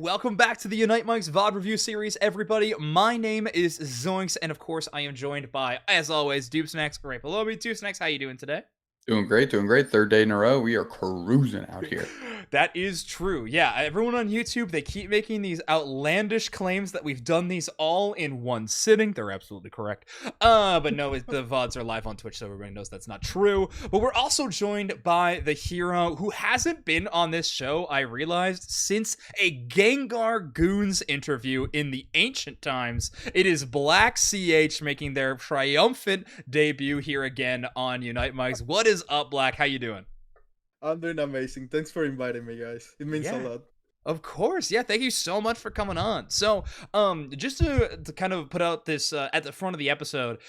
welcome back to the Unite Mike's VOD review series, everybody. My name is Zoinks, and of course, I am joined by, as always, doobsnax right below me. Doobsnax, how you doing today? Doing great, doing great. Third day in a row. We are cruising out here. That is true. Yeah, everyone on YouTube, they keep making these outlandish claims that we've done these all in one sitting. They're absolutely correct. But no, the VODs are live on Twitch, so everybody knows that's not true. But we're also joined by the hero who hasn't been on this show, I realized, since a Gengar Goons interview in the ancient times. It is BlackCH making their triumphant debut here again on Unite Mike's. What is up, Black? How you doing? I'm doing amazing. Thanks for inviting me, guys. It means a lot. Of course. Yeah, thank you so much for coming on. So, just to kind of put out this at the front of the episode,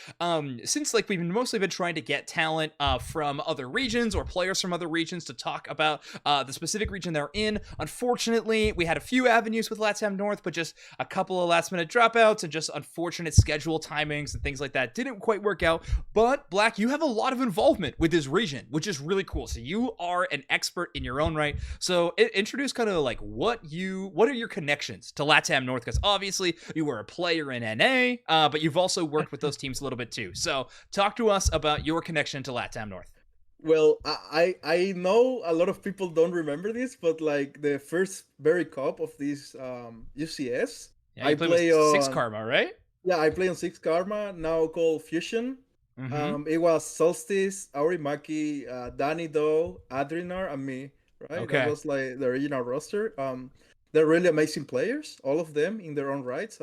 since like we've mostly been trying to get talent from other regions or players from other regions to talk about the specific region they're in. Unfortunately, we had a few avenues with LATAM North, but just a couple of last minute dropouts and just unfortunate schedule timings and things like that didn't quite work out. But Black, you have a lot of involvement with this region, which is really cool. So you are an expert in your own right. So introduce kind of like what are your connections to LATAM North? Because obviously you were a player in NA, but you've also worked with those teams a little bit too. So talk to us about your connection to LATAM North. Well, I know a lot of people don't remember this, but like the first very cup of this UCS, yeah, I play on Six Karma, right? Yeah, I play on Six Karma, now called Fusion. It was Solstice, Aurimaki, Danny Doe, Adrinar, and me. Right, okay. That was like the original roster. They're really amazing players, all of them in their own rights.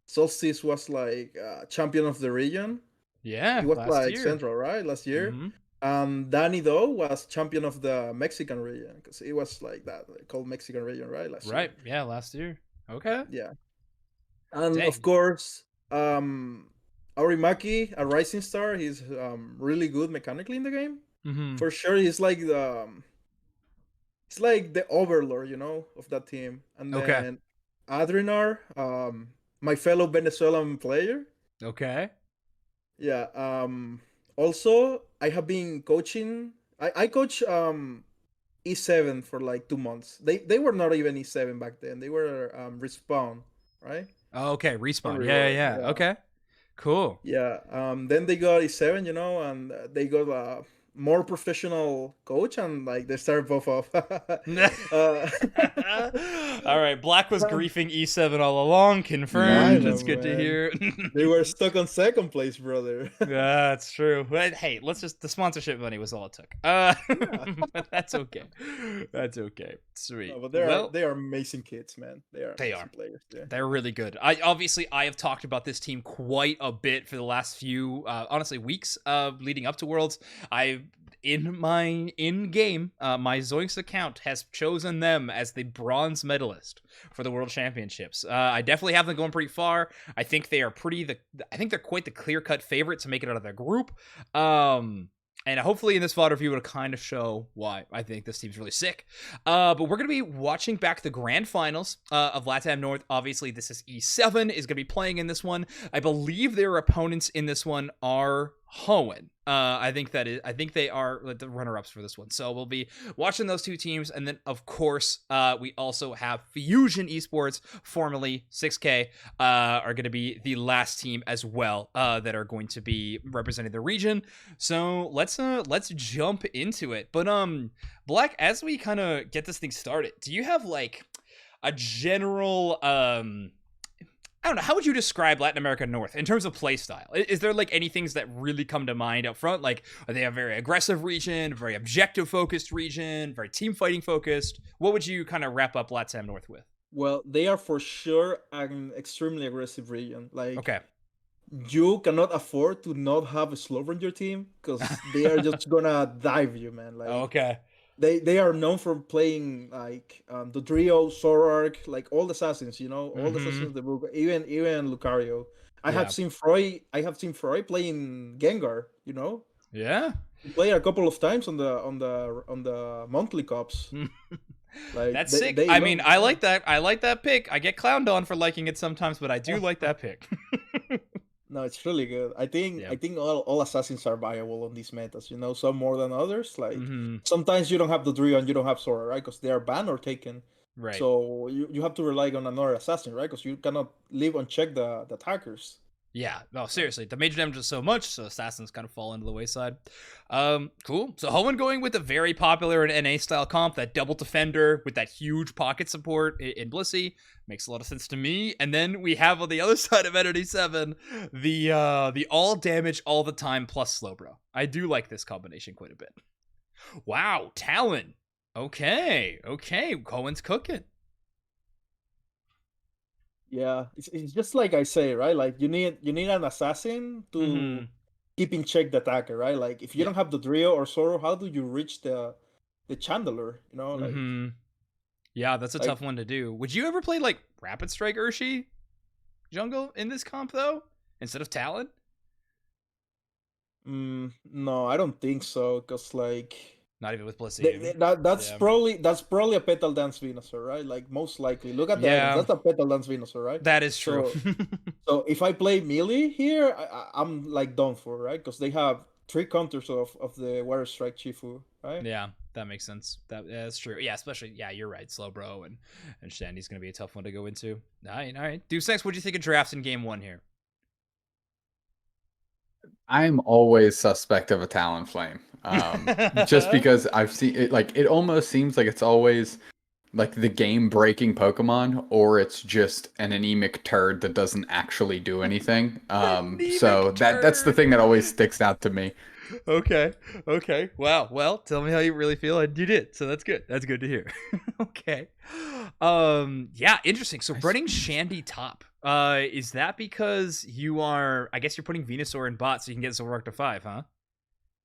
Solstice was like champion of the region. Yeah, he was like year. Central, right, last year. Danny Doe was champion of the Mexican region because it was like that, called Mexican region, right, last year. Right, yeah, last year. Okay. Yeah, and of course, Aurimaki, a rising star. He's really good mechanically in the game. For sure, he's like the. It's like the overlord, you know, of that team. And then Adrinar, my fellow Venezuelan player. Okay. Yeah. Also, I have been coaching. I coach E7 for like 2 months. They were not even E7 back then. They were Respawn, right? Oh, okay, Respawn. Yeah. Okay. Cool. Yeah. Then they got E7, you know, and they got more professional coach, and like they started both off. All right, Black was griefing E7 all along. Confirmed. It's good to hear. They were stuck on second place, brother. That's true. But hey, the sponsorship money was all it took. But that's okay. That's okay. Sweet. No, but they are amazing kids, man. They are players. Yeah. They're really good. I have talked about this team quite a bit for the last few honestly weeks leading up to Worlds. In my in-game, my Zoinks account has chosen them as the bronze medalist for the World Championships. I definitely have them going pretty far. I think they are I think they're quite the clear-cut favorite to make it out of their group. And hopefully in this VOD review, it'll kind of show why I think this team's really sick. But we're going to be watching back the grand finals of LATAM North. Obviously, this is E7 is going to be playing in this one. I believe their opponents in this one are Hoenn. I think they are the runner-ups for this one. So we'll be watching those two teams. And then, of course, we also have Fusion Esports, formerly 6K, are going to be the last team as well that are going to be representing the region. So let's jump into it. But Black, as we kind of get this thing started, do you have like a general I don't know, how would you describe Latin America North in terms of play style? Is there like any things that really come to mind up front? Like, are they a very aggressive region, very objective focused region, very team fighting focused? What would you kind of wrap up LATAM North with? Well, they are for sure an extremely aggressive region. Like, okay, you cannot afford to not have a slower on your team because they are just gonna dive you, man. Like, okay. They are known for playing like the trio, Zorark, like all the assassins, you know, all the assassins of the book, even Lucario. I have seen Freud playing Gengar, you know. Yeah. He played a couple of times on the monthly cups. Like that's sick. I mean, I like that pick. I get clowned on for liking it sometimes, but I do like that pick. No, it's really good. I think all assassins are viable on these metas, you know, some more than others. Like sometimes you don't have the Drio and you don't have Sora, right? Because they are banned or taken. Right. So you have to rely on another assassin, right? Because you cannot leave unchecked the attackers. Yeah, no, seriously. The major damage is so much, so assassins kind of fall into the wayside. Cool. So Hoenn going with a very popular and NA style comp, that double defender with that huge pocket support in Blissey. Makes a lot of sense to me. And then we have on the other side of Entity 7, the all damage all the time plus slow bro. I do like this combination quite a bit. Wow, Talon. Okay. Hoenn's cooking. Yeah, it's just like I say, right? Like you need an assassin to keep in check the attacker, right? Like if you don't have the Drio or Zoro, how do you reach the Chandler? You know, like yeah, that's a tough one to do. Would you ever play like Rapid Strike Urshi jungle in this comp though, instead of Talon? No, I don't think so. Cause like not even with Blissey. That's probably a Petal Dance Venusaur, right? Like most likely. Look at the items. That's a Petal Dance Venusaur, right? That is true. So if I play melee here, I'm like done for, right? Because they have 3 counters of the Water Strike Chifu, right? Yeah, that makes sense. That's true. Yeah, especially you're right. Slow Bro and Shandy's gonna be a tough one to go into. All right. doobsnax, what do you think of drafts in game 1 here? I'm always suspect of a Talonflame. Just because I've seen it, like it almost seems like it's always like the game breaking Pokemon, or it's just an anemic turd that doesn't actually do anything. So that's the thing that always sticks out to me. Okay. Wow. Well, tell me how you really feel, and you did. So that's good. That's good to hear. Okay. Yeah, interesting. So running Shandy top. Is that because you are? I guess you're putting Venusaur in bot so you can get Zoroark to 5, huh?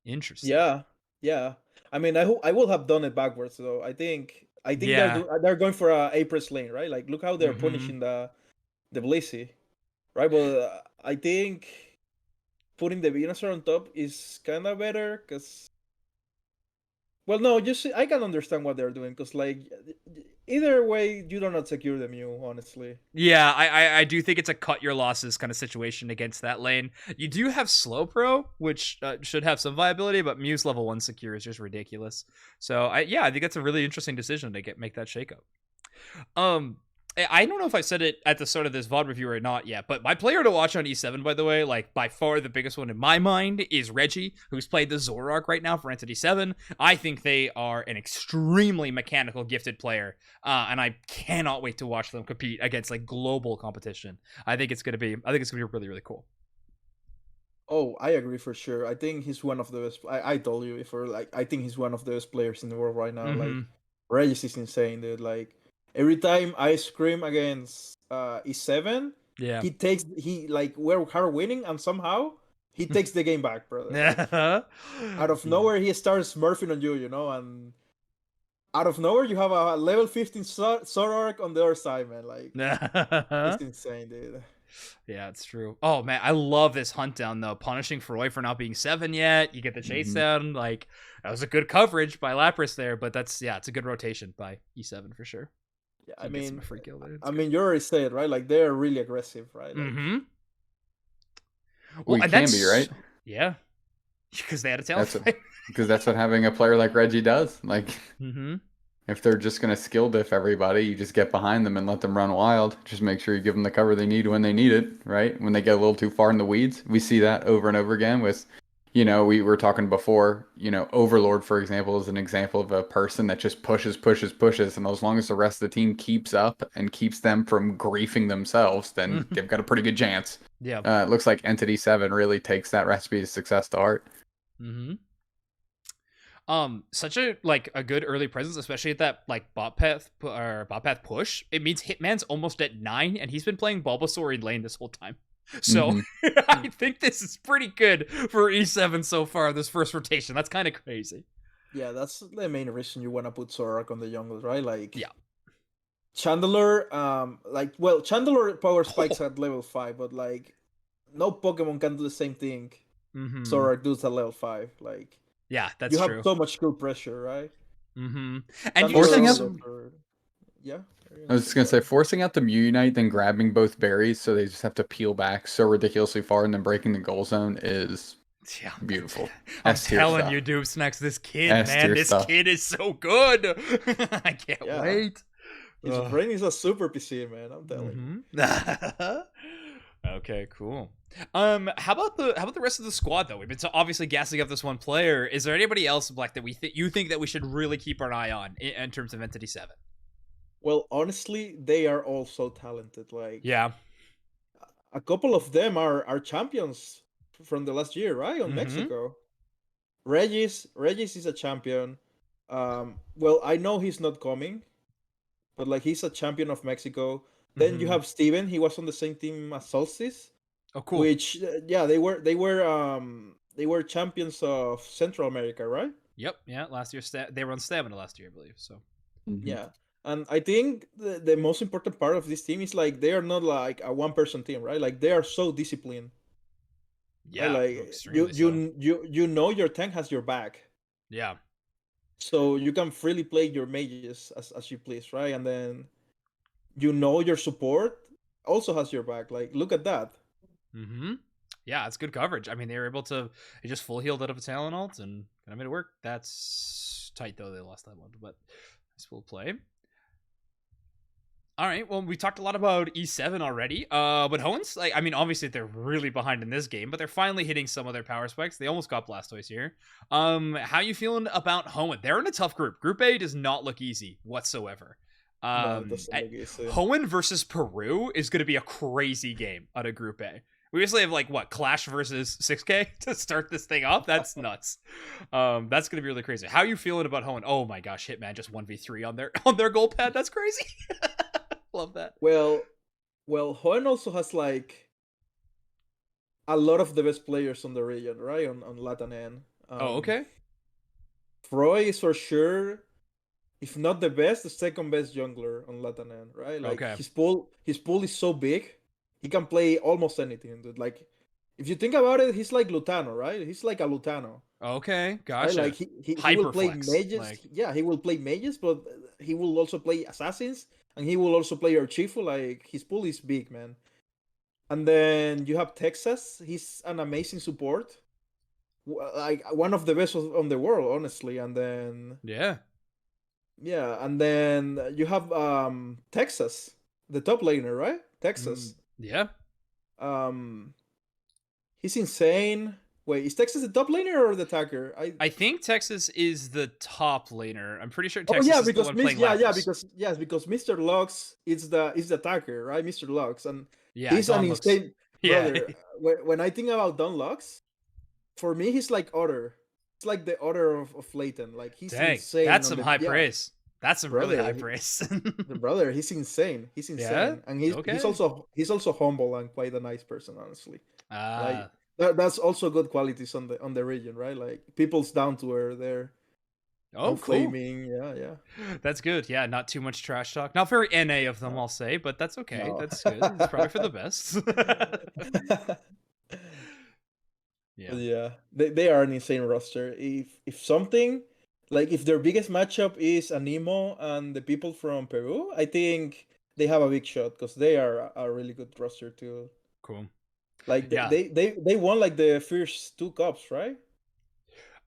Interesting. Yeah. I mean, I will have done it backwards though. I think they're going for a April lane, right? Like look how they're punishing the Blissey, right? But I think putting the Venusaur on top is kind of better because, well, no, just I can understand what they're doing because like either way you do not secure the Mew, honestly. Yeah, I do think it's a cut your losses kind of situation against that lane. You do have Slow Pro, which should have some viability, but Mew's level 1 secure is just ridiculous. So I think that's a really interesting decision to make that shakeup. I don't know if I said it at the start of this VOD review or not yet, but my player to watch on E7, by the way, like by far the biggest one in my mind is Reggie, who's played the Zoroark right now for Entity 7. I think they are an extremely mechanical, gifted player, and I cannot wait to watch them compete against like global competition. I think it's gonna be really, really cool. Oh, I agree for sure. I think he's one of the best. I told you before, like I think he's one of the best players in the world right now. Like Reggie is insane, dude. Like every time I scream against E7, we're winning and somehow he takes the game back, brother. Like, out of nowhere he starts smurfing on you, you know, and out of nowhere you have a level 15 Zoroark on the other side, man. Like it's insane, dude. Yeah, it's true. Oh man, I love this hunt down though. Punishing Feroy for not being 7 yet. You get the chase down. Like that was a good coverage by Lapras there, but it's a good rotation by E7 for sure. Yeah, I mean, you already said, right? Like they're really aggressive, right? Like, well, it can be, right? Yeah, because they had a talent. Because that's what having a player like Reggie does. Like, if they're just gonna skill diff everybody, you just get behind them and let them run wild. Just make sure you give them the cover they need when they need it, right? When they get a little too far in the weeds, we see that over and over again with. You know, we were talking before, you know, Overlord, for example, is an example of a person that just pushes. And as long as the rest of the team keeps up and keeps them from griefing themselves, then they've got a pretty good chance. Yeah. It looks like Entity 7 really takes that recipe to success to heart. Such a good early presence, especially at that like bot path push. It means Hitman's almost at 9, and he's been playing Bulbasaur in lane this whole time. So I think this is pretty good for E7 so far, this first rotation. That's kind of crazy. Yeah, that's the main reason you want to put Zoroark on the jungle, right? Like, Chandler, Chandler power spikes at level 5, but like, no Pokemon can do the same thing Zoroark does at level 5. Like, yeah, that's true. You have so much skill pressure, right? And forcing out. Yeah. I was just going to say, forcing out the Mew Unite, then grabbing both berries so they just have to peel back so ridiculously far and then breaking the goal zone is beautiful. I'm telling you, doobsnax, this kid, man, this kid is so good. I can't wait. His brain is a super PC, man. I'm telling you. Okay, cool. How about the rest of the squad though? We've been obviously gassing up this one player. Is there anybody else, Black, that you think that we should really keep our eye on in terms of Entity 7? Well, honestly, they are all so talented. Like, yeah, a couple of them are champions from the last year, right? On Mexico. Regis is a champion. Well, I know he's not coming, but like he's a champion of Mexico. Then you have Steven. He was on the same team as Solstice. Oh, cool. Which yeah, they were champions of Central America, right? Yep. Yeah. Last year, they were on Stamina last year, I believe. So. Yeah. And I think the most important part of this team is like they are not like a one-person team, right? Like they are so disciplined. Yeah, right? Like you know your tank has your back. Yeah. So you can freely play your mages as you please, right? And then you know your support also has your back. Like look at that. Yeah, it's good coverage. I mean, they were able to just full healed out of a talent ult and kind of made it work. That's tight though. They lost that one, but nice full play. All right, well, we talked a lot about E7 already, but Hoenns, like, I mean, obviously they're really behind in this game, but they're finally hitting some of their power spikes. They almost got Blastoise here. How you feeling about Hoenn? They're in a tough group. Group A does not look easy whatsoever. No, it doesn't look easy. Hoenn versus Peru is going to be a crazy game out of Group A. We basically have like what, Clash versus 6K to start this thing off. That's nuts. That's gonna be really crazy. How are you feeling about Hoenn? Oh my gosh, Hitman just 1v3 on their goal pad. That's crazy. Love that. Well, Hoenn also has like a lot of the best players on the region, right? On LATAM N. Oh, okay. Froy is for sure, if not the best, the second best jungler on LATAM N, right? Like his pool is so big. He can play almost anything, dude. Like, if you think about it, he's like Lutano, right? He's like a Lutano. Okay, gotcha. Right? Like he will play mages. Like... Yeah, he will play mages, but he will also play assassins, and he will also play Archifu. Like his pool is big, man. And then you have Texas. He's an amazing support, like one of the best on the world, honestly. And then yeah, and then you have Texas, the top laner, right? Texas. Yeah. He's insane. Wait, is Texas the top laner or the attacker? I think Texas is the top laner. I'm pretty sure Texas is the one playing because Mr. Lux is the attacker, right? Mr. Lux, and he's Don an insane brother. Yeah. When I think about Don Lux, for me he's like Otter. It's like the Otter of Layton. Like he's insane. That's some high praise. That's some really high praise. The brother, he's insane. He's insane, yeah? And he's also humble and quite a nice person, honestly. Like that's also good qualities on the region, right? Like people's down to earth there. Oh, cool. Flaming, yeah. That's good. Yeah, not too much trash talk. Not very NA of them, I'll say, but that's okay. No. That's good. It's probably for the best. Yeah. They are an insane roster. If something, like if their biggest matchup is Animo and the people from Peru, I think they have a big shot because they are a really good roster too. Cool. Like they won like the first 2 cups, right?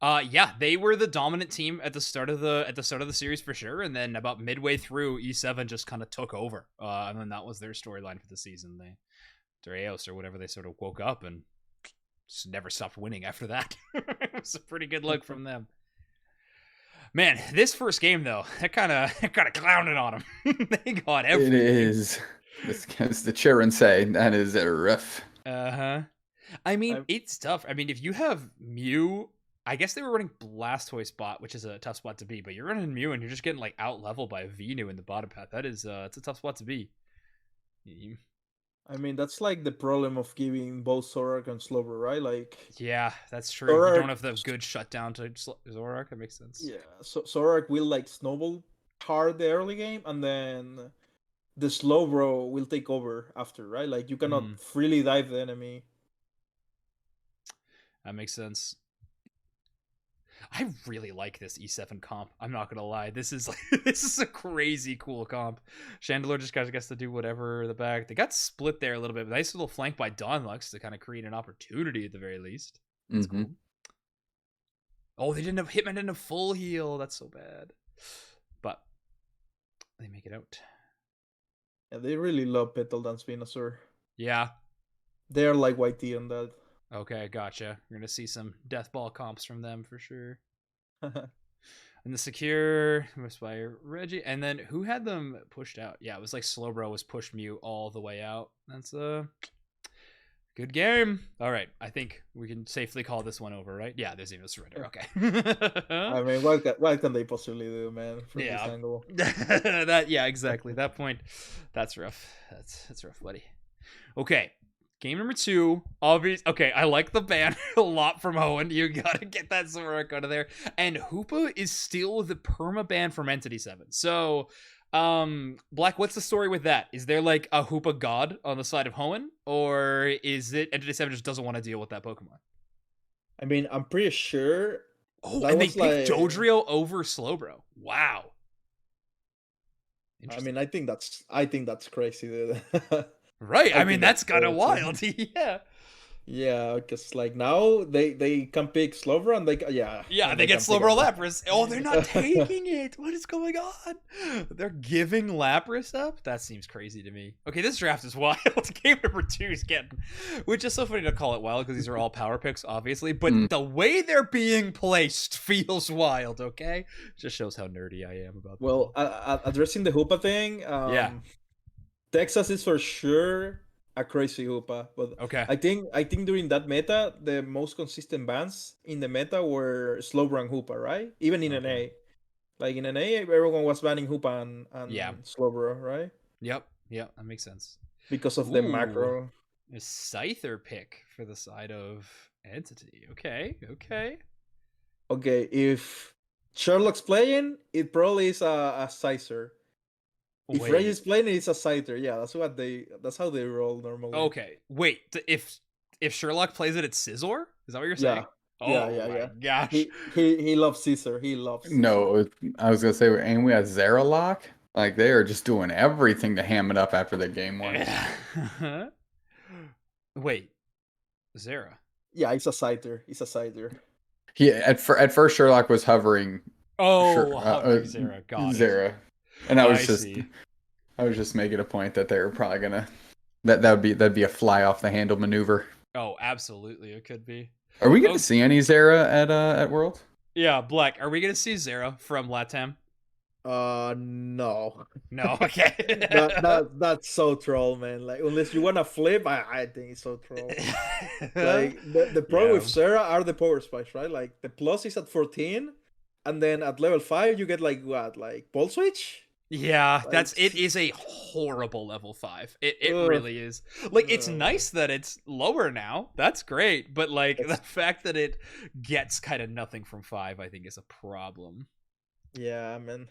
Yeah, they were the dominant team at the start of the series for sure, and then about midway through, E7 just kind of took over, and then that was their storyline for the season. Dreos or whatever, they sort of woke up and just never stopped winning after that. It was a pretty good look from them. Man, this first game though, that kind of clowned on them. They got everything. It is. As the children say, that is a rough. I mean, it's tough. I mean, if you have Mew, I guess they were running Blastoise bot, which is a tough spot to be, but you're running Mew and you're just getting like out leveled by Venu in the bottom path. That is it's a tough spot to be. I mean, that's like the problem of giving both Zorak and Slowbro, right? Like, yeah, that's true. You don't have the good shutdown to Zorak. That makes sense. Yeah, so Zorak will like snowball hard the early game, and then the Slowbro will take over after, right? Like, you cannot freely dive the enemy. That makes sense. I really like this E7 comp. I'm not gonna lie. This is a crazy cool comp. Chandelure just gets to do whatever the back. They got split there a little bit. But nice little flank by Don Lux to kind of create an opportunity at the very least. That's cool. Oh, Hitman didn't have full heal. That's so bad. But they make it out. Yeah, they really love Petal Dance Venusaur. Yeah. They're like YT on that. Okay, gotcha. We're gonna see some death ball comps from them for sure. And the secure was by Reggie. And then who had them pushed out? Yeah, it was like Slowbro was pushed mute all the way out. That's a good game. All right, I think we can safely call this one over, right? Yeah, there's even a surrender. Okay. I mean, what can they possibly do, man, from this angle? Yeah, exactly. That point, that's rough. That's rough, buddy. Okay. Game number 2, obvious. Okay, I like the ban a lot from Owen. You gotta get that Zorak out of there. And Hoopa is still the perma ban from Entity 7. So, Black, what's the story with that? Is there like a Hoopa god on the side of Hoenn? Or is it Entity 7 just doesn't want to deal with that Pokemon? I mean, I'm pretty sure. Oh, and they picked Dodrio over Slowbro. Wow. I mean, I think that's crazy, dude. Right. I mean, that's kind of wild. Yeah. Yeah, because like now they can pick Slowbro and they get Slowbro Lapras. Oh, they're not taking it. What is going on? They're giving Lapras up? That seems crazy to me. Okay, this draft is wild. Game number 2 is getting, which is so funny to call it wild because these are all power picks, obviously. But the way they're being placed feels wild. Okay, just shows how nerdy I am about. Well, addressing the Hoopa thing. Texas is for sure a crazy Hoopa, but okay. I think during that meta, the most consistent bans in the meta were Slowbro and Hoopa, right? Even in NA, like in NA, everyone was banning Hoopa and Slowbro, right? Yep, that makes sense because of the macro. A Scyther pick for the side of Entity. Okay. If Sherlock's playing, it probably is a Scyther. If Reggie's playing, it's a Scyther. Yeah, that's how they roll normally. Okay, wait. If Sherlock plays it, it's Scizor? Is that what you're saying? Yeah. Gosh. He loves Scizor. He loves Scizor. No, I was gonna say, and we had Zeralock. Like they are just doing everything to ham it up after the game one. Wait, Zera. Yeah, it's a Scyther. He at first Sherlock was hovering. Hovering Zera. Got Zera. it. And I was just making a point that they were probably gonna that'd be a fly off the handle maneuver. Oh, absolutely, it could be. Are we gonna see any Zera at World? Yeah, Black. Are we gonna see Zera from LATAM? No. No, okay. that's so troll, man. Like unless you wanna flip, I think it's so troll. Like the problem with Zera are the power spikes, right? Like the plus is at 14, and then at level 5 you get like what, like Ball Switch? Yeah, like, it is a horrible level 5. It really is. Like it's nice that it's lower now. That's great, but like the fact that it gets kind of nothing from 5, I think is a problem. Yeah, man.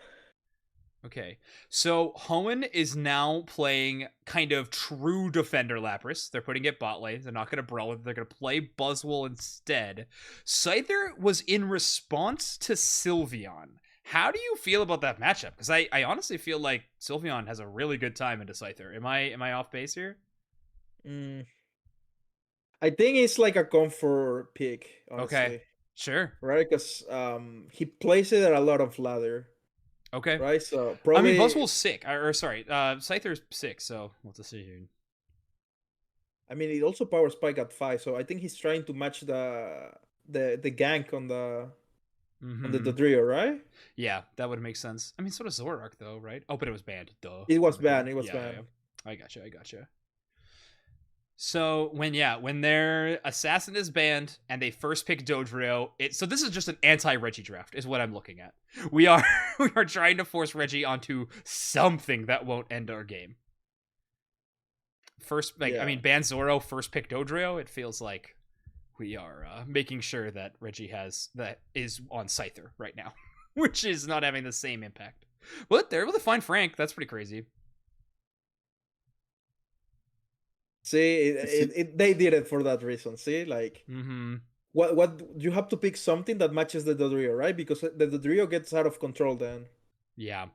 Okay, so Hoenn is now playing kind of true defender Lapras. They're putting it bot lane. They're not going to brawl with it. They're going to play Buzzwole instead. Scyther was in response to Sylveon. How do you feel about that matchup? Because I honestly feel like Sylveon has a really good time into Scyther. Am I off base here? I think it's like a comfort pick, honestly. Okay, sure. Right, because he plays it at a lot of ladder. Okay. Right, so probably... I mean, Buzzwole's sick. Scyther's sick, so we'll have to see here. I mean, it also power spike at 5, so I think he's trying to match the gank on the Dodrio, right? Yeah, that would make sense. I mean, so does Zoroark, though, right? Oh, but it was banned, duh. It was banned, banned. Yeah. I gotcha. So when their assassin is banned and they first pick Dodrio, so this is just an anti-Reggie draft, is what I'm looking at. We are trying to force Reggie onto something that won't end our game. Ban Zoro, first pick Dodrio. It feels like we are making sure that Reggie is on Scyther right now, which is not having the same impact. But they're able to find Frank. That's pretty crazy. See, they did it for that reason. See, like, what you have to pick something that matches the Dodrio, right? Because the Dodrio gets out of control then. Yeah,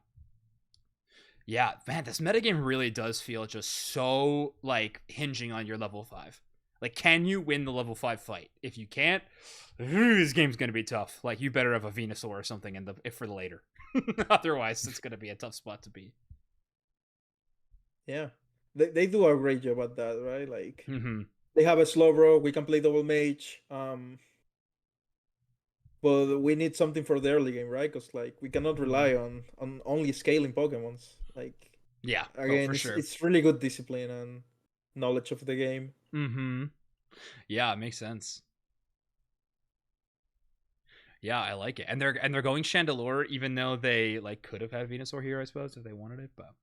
man, this metagame really does feel just so like hinging on your level 5. Like, can you win the level 5 fight? If you can't, this game's gonna be tough. Like, you better have a Venusaur or something for the later. Otherwise, it's gonna be a tough spot to be. Yeah, they do a great job at that, right? Like Mm-hmm. they have a Slowbro, we can play double mage. But we need something for the early game, right? Because like we cannot rely on only scaling Pokemons. Like Yeah. Oh, again, for sure. it's really good discipline and knowledge of the game. Mm-hmm. Yeah, it makes sense. Yeah, I like it. And they're going Chandelure, even though they like could have had Venusaur here, I suppose, if they wanted it. But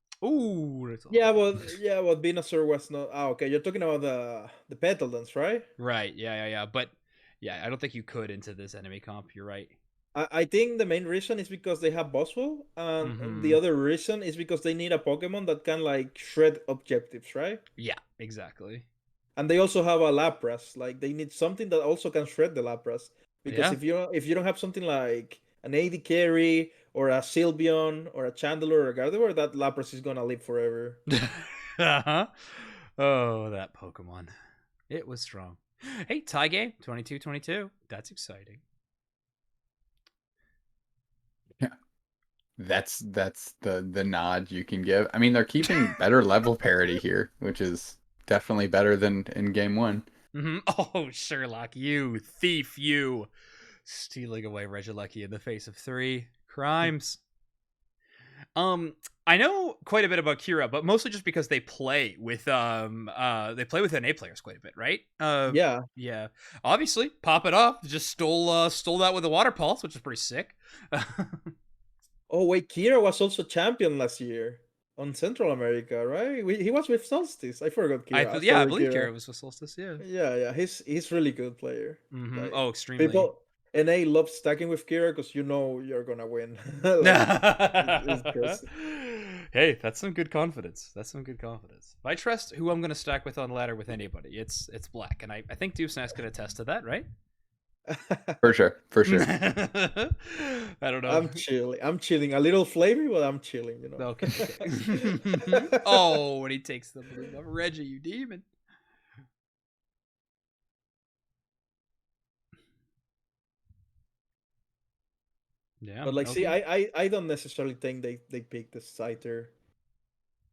Yeah, but Venusaur was not. Ah, okay. You're talking about the Petaldons, right? right. Yeah. But yeah, I don't think you could into this enemy comp. You're right. I think the main reason is because they have Boswell, and the Mm-hmm. other reason is because they need a Pokemon that can like shred objectives, right? Yeah, exactly. And they also have a Lapras. Like they need something that also can shred the Lapras. Because Yeah. if you don't have something like an AD carry or a Sylveon or a Chandelure or a Gardevoir, that Lapras is gonna live forever. Uh-huh. Oh, that Pokemon. It was strong. Hey, tie game 22-22. That's exciting. Yeah. That's the nod you can give. I mean, they're keeping better level parity here, which is definitely better than in game 1. Mm-hmm. Oh, Sherlock, you thief, you stealing away Regieleki in the face of 3 crimes. I know quite a bit about Kira, but mostly just because they play with NA players quite a bit, right? Yeah. Yeah. Obviously, pop it off. Just stole that with a water pulse, which is pretty sick. Oh wait, Kira was also champion last year on Central America, right? He was with Solstice. I forgot Kira. I Sorry, believe Kira. Kira was with Solstice, yeah. Yeah. He's really good player. Mm-hmm. Like Oh, extremely. people NA love stacking with Kira because you know you're gonna win. Like it's crazy. Hey, that's some good confidence. If I trust who I'm gonna stack with on ladder with anybody, it's Black, and I think doobsnax can attest to that, right? For sure. I don't know. I'm chilling. A little flavor, but I'm chilling, Okay. Oh, when he takes the blue buff. Reggie, you demon. Yeah. But like, okay. see, I don't necessarily think they picked the Scyther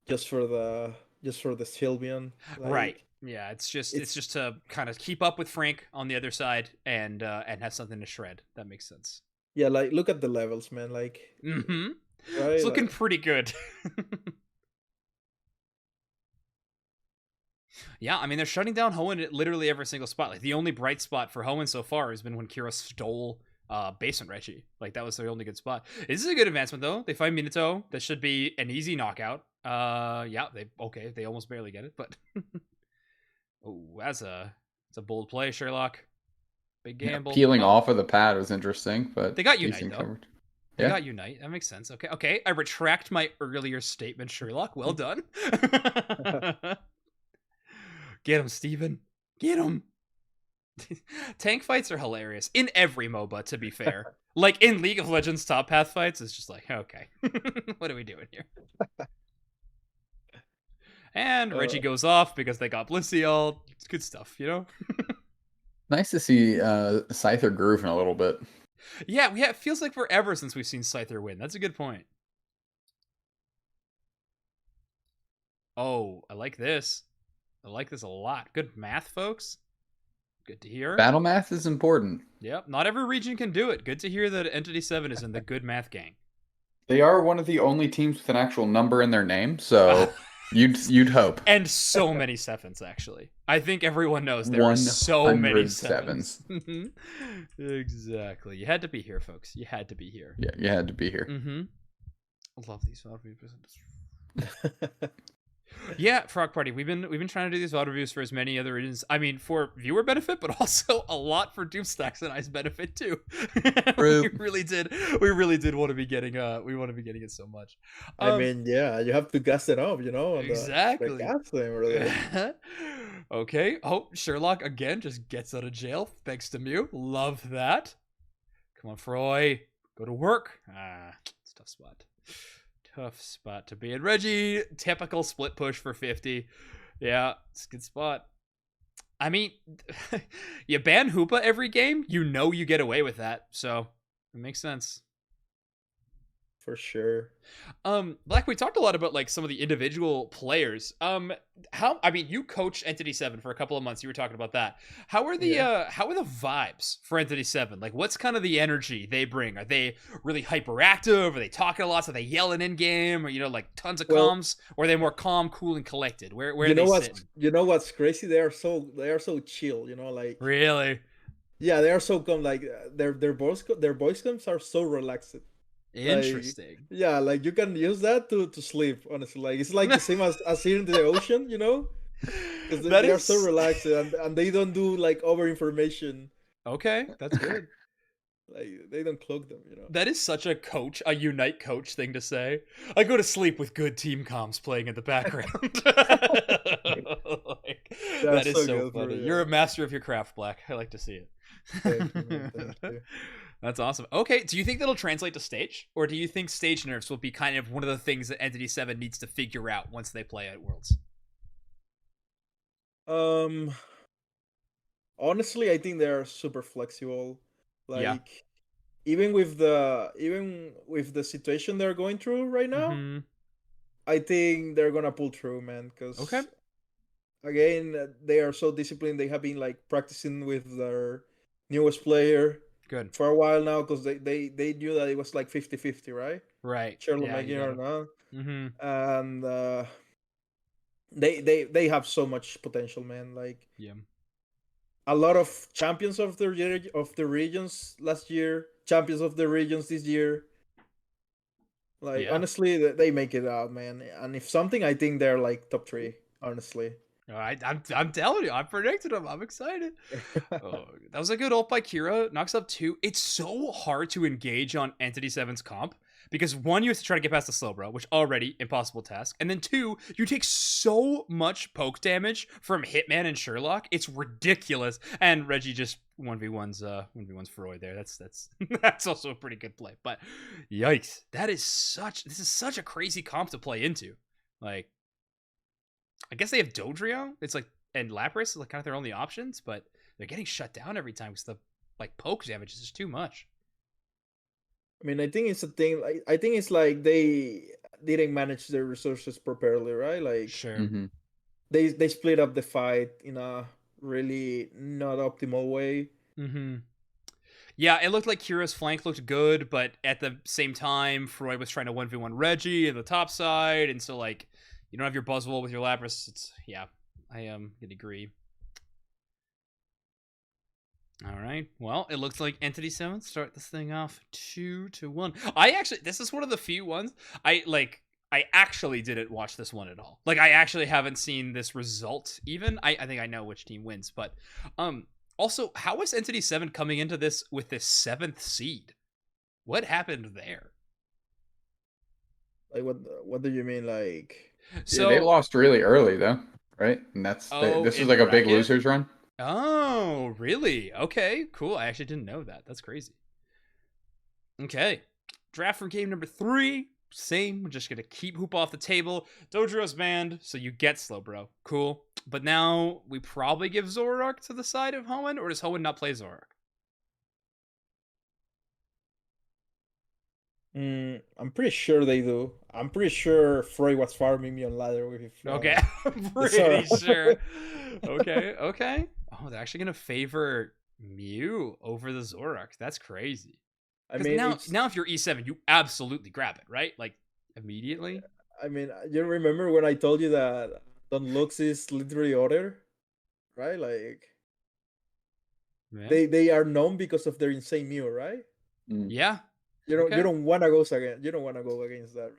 just for the Sylveon. Like, right. Yeah, it's just to kind of keep up with Frank on the other side and have something to shred. That makes sense. Yeah, like look at the levels, man. Like, right? It's looking like, pretty good. Yeah, I mean they're shutting down Hoenn at literally every single spot. Like the only bright spot for Hoenn so far has been when Kira stole Basement Reggie. Like that was their only good spot. This is a good advancement though. They find Minato. That should be an easy knockout. Yeah, they almost barely get it, but oh, it's a bold play, Sherlock. Big gamble. Peeling off of the pad was interesting, but they got Unite though. Coverage. They got Unite. That makes sense. Okay. I retract my earlier statement, Sherlock. Well done. Get him, Steven. Get him. Tank fights are hilarious in every MOBA, to be fair. Like in League of Legends top path fights, it's just like, okay, what are we doing here? And Reggie goes off because they got Blissey. It's good stuff, you know? Nice to see Scyther grooving a little bit. Yeah, it feels like forever since we've seen Scyther win. That's a good point. Oh, I like this. I like this a lot. Good math, folks. Good to hear. Battle math is important. Yep, not every region can do it. Good to hear that Entity 7 is in the good math gang. They are one of the only teams with an actual number in their name, so you'd hope. And so many sevens, actually. I think everyone knows there are so many sevens. Exactly. You had to be here, folks. You had to be here. Yeah, you had to be here. Mm-hmm. I love these VOD reviews. Yeah, Frog Party. We've been trying to do these VOD reviews for as many other reasons. I mean, for viewer benefit, but also a lot for doobsnax and I's benefit too. we really did want to be getting it so much. I mean, yeah, you have to gas it up, Exactly. The gas flame, okay. Oh, Sherlock again just gets out of jail thanks to Mew. Love that. Come on, Froy. Go to work. It's a tough spot. Tough spot to be in. Reggie, typical split push for 50. Yeah, it's a good spot. I mean, you ban Hoopa every game, you get away with that. So, it makes sense. for sure. Black, we talked a lot about like some of the individual players. I mean, you coached Entity 7 for a couple of months. You were talking about that. How are the vibes for Entity 7? Like, what's kind of the energy they bring? Are they really hyperactive? Are they talking a lot? Are they yelling in game? Or like tons of comms? Or are they more calm, cool, and collected? Where are they sitting? You know what's crazy? They are so chill. Like really. Yeah, they are so calm. Like their voice comms are so relaxed. Interesting. Like, yeah, like you can use that to sleep. Honestly, like it's like the same as here in the ocean, because they are so relaxed and they don't do like over information. Okay, that's good. Like they don't cloak them. That is such a Unite coach thing to say. I go to sleep with good team comms playing in the background. That is so funny. You're a master of your craft, Black. I like to see it. Thank you, man. Thank you. That's awesome. Okay, do you think that'll translate to stage? Or do you think stage nerfs will be kind of one of the things that Entity 7 needs to figure out once they play at Worlds? Honestly, I think they're super flexible. Like even with the situation they're going through right now, I think they're gonna pull through, man. Because again, they are so disciplined. They have been like practicing with their newest player for a while now, because they knew that it was like 50-50, right? Charlotte making or not. And they have so much potential, man. Like a lot of champions of the regions last year, champions of the regions this year. Like honestly, they make it out, man. And if something, I think they're like top 3, honestly. I'm telling you, I predicted them. I'm excited. That was a good ult by Kira. Knocks up 2. It's so hard to engage on Entity 7's comp because 1, you have to try to get past the slow bro, which already impossible task, and then 2, you take so much poke damage from Hitman and Sherlock. It's ridiculous. And Reggie just 1v1's Freud there. That's also a pretty good play. But yikes, this is such a crazy comp to play into. Like, I guess they have Dodrio. It's like, and Lapras, like kind of their only options, but they're getting shut down every time because the like poke damage is just too much. I mean, I think it's a thing. I think it's like they didn't manage their resources properly, right? Like, they split up the fight in a really not optimal way. Yeah, it looked like Kira's flank looked good, but at the same time, Freud was trying to 1v1 Reggie in the top side, and so like, you don't have your Buzzwole with your Lapras. I am gonna agree. All right. Well, it looks like Entity 7 start this thing off 2-1. This is one of the few ones I actually didn't watch this one at all. Like, I actually haven't seen this result even. I think I know which team wins, but also, how is Entity 7 coming into this with this 7th seed? What happened there? Like, what do you mean? Like, so they lost really early though, right? And this is like a big losers run. Oh, really? Okay, cool. I actually didn't know that. That's crazy. Okay, draft for game number 3. Same. We're just gonna keep Hoop off the table. Dodrio's banned, so you get slow, bro. Cool. But now we probably give Zoroark to the side of Hoenn, or does Hoenn not play Zoroark? I'm pretty sure they do. I'm pretty sure Freud was farming me on ladder with. Okay, I'm pretty sure. Okay. Oh, they're actually gonna favor Mew over the Zoroark. That's crazy. I mean, now if you're E7, you absolutely grab it, right? Like immediately. I mean, you remember when I told you that Don Lux is literally order, right? Like, they are known because of their insane Mew, right? Yeah. You don't want to go against. You don't want to go against that.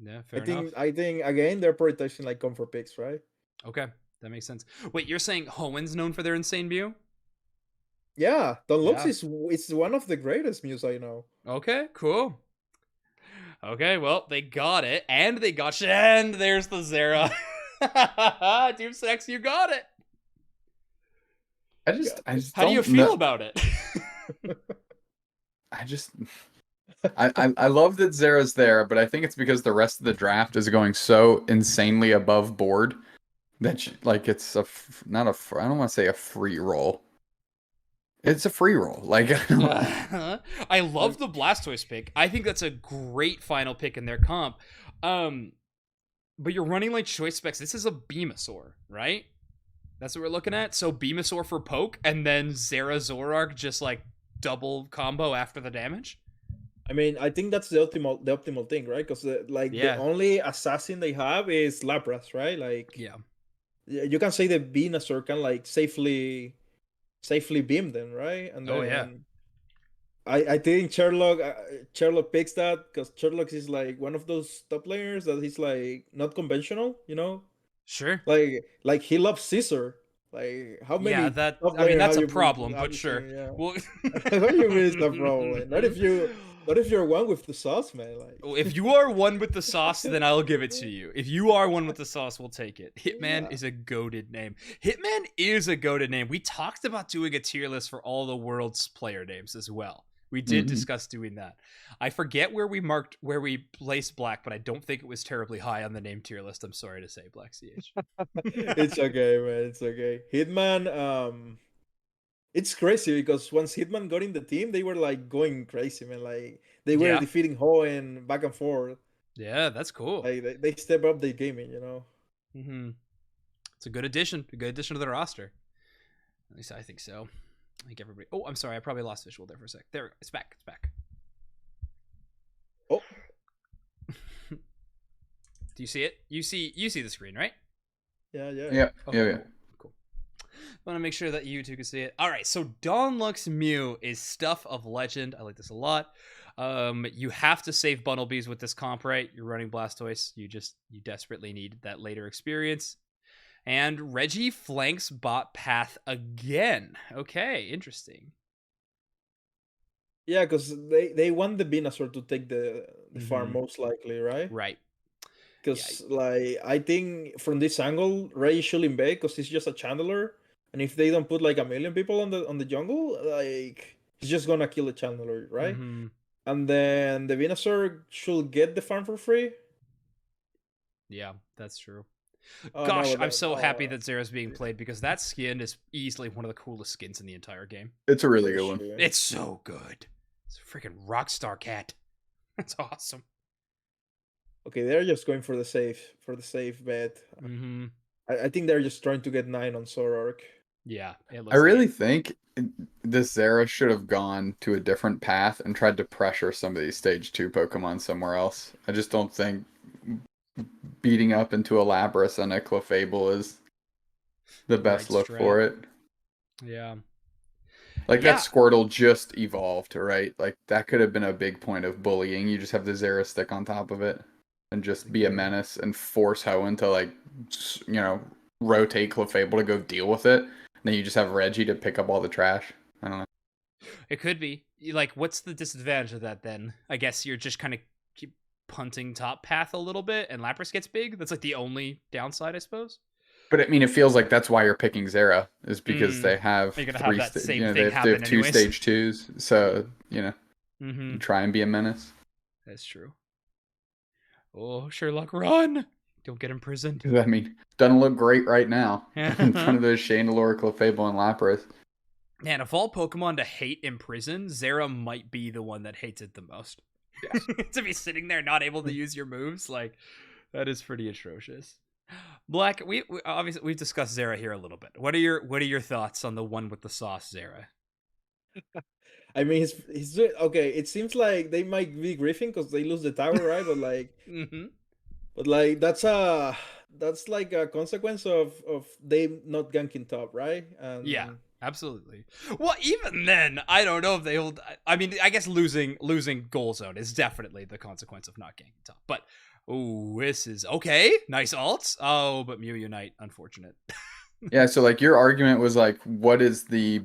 Yeah, fair enough. I think again they're prioritizing like comfort picks, right? Okay, that makes sense. Wait, you're saying Hoenn's known for their insane Mew? Yeah, Don Lux is one of the greatest Mews I know. Okay, cool. Okay, well, they got it, and they got and there's the Zera. doobsnax, you got it. I just how do you feel about it? I love that Zera's there, but I think it's because the rest of the draft is going so insanely above board that like it's I don't want to say a free roll, It's a free roll. Like, I love the Blastoise pick. I think that's a great final pick in their comp. But you're running like choice specs. This is a Venusaur, right? That's what we're looking at. So Venusaur for poke, and then Zera Zoroark just like double combo after the damage. I mean, I think that's the optimal thing, right? Because the only assassin they have is Lapras, right? Like, you can say that Venusaur can like safely beam them, right? And then, I think Sherlock picks that because Sherlock is like one of those top players that he's like not conventional, you know? Sure. Like he loves Caesar. Like how many? Yeah, that's a problem, but sure. Yeah. Well, What do you mean it's a problem? Not if you're one with the sauce, man. Like if you are one with the sauce, then I'll give it to you. If you are one with the sauce, we'll take it. Hitman is a goated name. Hitman is a goated name. We talked about doing a tier list for all the world's player names as well. We did discuss doing that. I forget where we placed Black, but I don't think it was terribly high on the name tier list. I'm sorry to say, BlackCH. It's okay, man. It's okay. Hitman, it's crazy because once Hitman got in the team, they were like going crazy, man. Like they were defeating Hoenn back and forth. Yeah, that's cool. Like they step up their gaming, you know. It's a good addition. A good addition to the roster. At least I think so. I think everybody. Oh, I'm sorry. I probably lost visual there for a sec. There, it's back. It's back. Oh. Do you see it? You see the screen, right? Yeah. Yeah. Cool. I want to make sure that you two can see it. All right. So Dawnluck's Mew is stuff of legend. I like this a lot. You have to save Bunnelbees with this comp, right? You're running Blastoise. You desperately need that later experience. And Reggie flanks bot path again. Okay, interesting. Yeah, because they want the Venusaur to take the farm most likely, right? Right. Because like I think from this angle, Reggie should invade because he's just a Chandler, and if they don't put like a million people on the jungle, like he's just gonna kill the Chandler, right? And then the Venusaur should get the farm for free. Yeah, that's true. Gosh, I'm so happy that Zera's being played because that skin is easily one of the coolest skins in the entire game. It's a really good one. It's so good. It's a freaking rockstar cat. That's awesome. Okay, they're just going for the safe bet. I think they're just trying to get 9 on Zoroark. Yeah, I really think this Zera should have gone to a different path and tried to pressure some of these stage 2 Pokemon somewhere else. I just don't think beating up into a Lapras and a Clefable is the best look for it. Yeah. Like that Squirtle just evolved, right? Like that could have been a big point of bullying. You just have the Zera stick on top of it and just be a menace and force Hoenn to like, rotate Clefable to go deal with it. And then you just have Reggie to pick up all the trash. I don't know. It could be. Like, what's the disadvantage of that then? I guess you're just kind of keep punting top path a little bit and Lapras gets big. That's like the only downside, I suppose. But I mean, it feels like that's why you're picking Zera, is because they have they have two stage 2s. So, you try and be a menace. That's true. Oh, Sherlock, run! Don't get imprisoned. I mean, doesn't look great right now in front of those Chandelure, Clefable, and Lapras. Man, of all Pokemon to hate in prison, Zera might be the one that hates it the most. Yes. To be sitting there not able to use your moves, like, that is pretty atrocious. Black, we obviously we've discussed Zera here a little bit. What are your thoughts on the one with the sauce, Zera? I mean, he's okay. It seems like they might be griefing because they lose the tower, right? But like, but like that's like a consequence of they not ganking top, right? And yeah, absolutely. Well, even then, I don't know if they hold. I mean, I guess losing goal zone is definitely the consequence of not ganking top. But this is okay. Nice alts. Oh, but Mew Unite, unfortunate. Yeah, so like your argument was like, what is the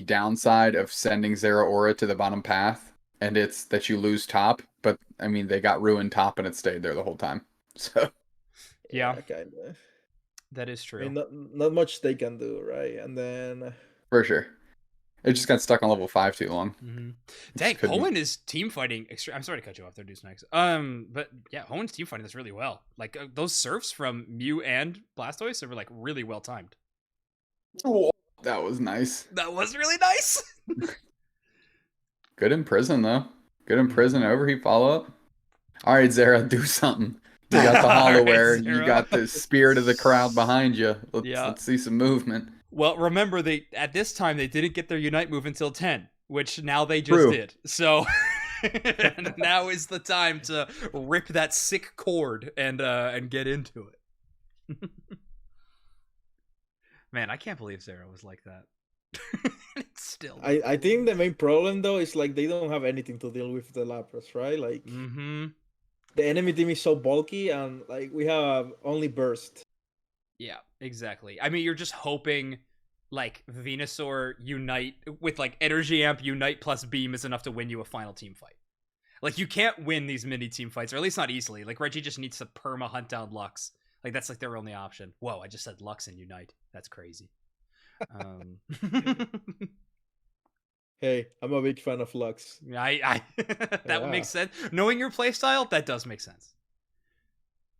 downside of sending Zera Aura to the bottom path? And it's that you lose top, but I mean they got ruined top and it stayed there the whole time. So yeah, kind of. That is true. I mean, not much they can do, right? And then for sure, it just got stuck on level 5 too long. Dang, Hoenn is team fighting. I'm sorry to cut you off there, doobsnax. But yeah, Hoenn's team fighting this really well. Like those surfs from Mew and Blastoise are like really well timed. That was nice. That was really nice. Good in prison, though. Good in prison. Overheat follow-up. All right, Zara, do something. You got the Hollowware. Right, you got the spirit of the crowd behind you. Let's see some movement. Well, remember, at this time, they didn't get their Unite move until 10, which now they just did. So now is the time to rip that sick cord and get into it. Man, I can't believe Zara was like that. Still. I think the main problem, though, is like they don't have anything to deal with the Lapras, right? Like, the enemy team is so bulky, and like we have only burst. Yeah, exactly. I mean, you're just hoping like Venusaur Unite with like Energy Amp Unite plus Beam is enough to win you a final team fight. Like, you can't win these mini team fights, or at least not easily. Like, Reggie just needs to perma hunt down Lux. Like, that's like their only option. Whoa, I just said Lux and Unite. That's crazy. Hey, I'm a big fan of Lux. That would make sense. Knowing your playstyle, that does make sense.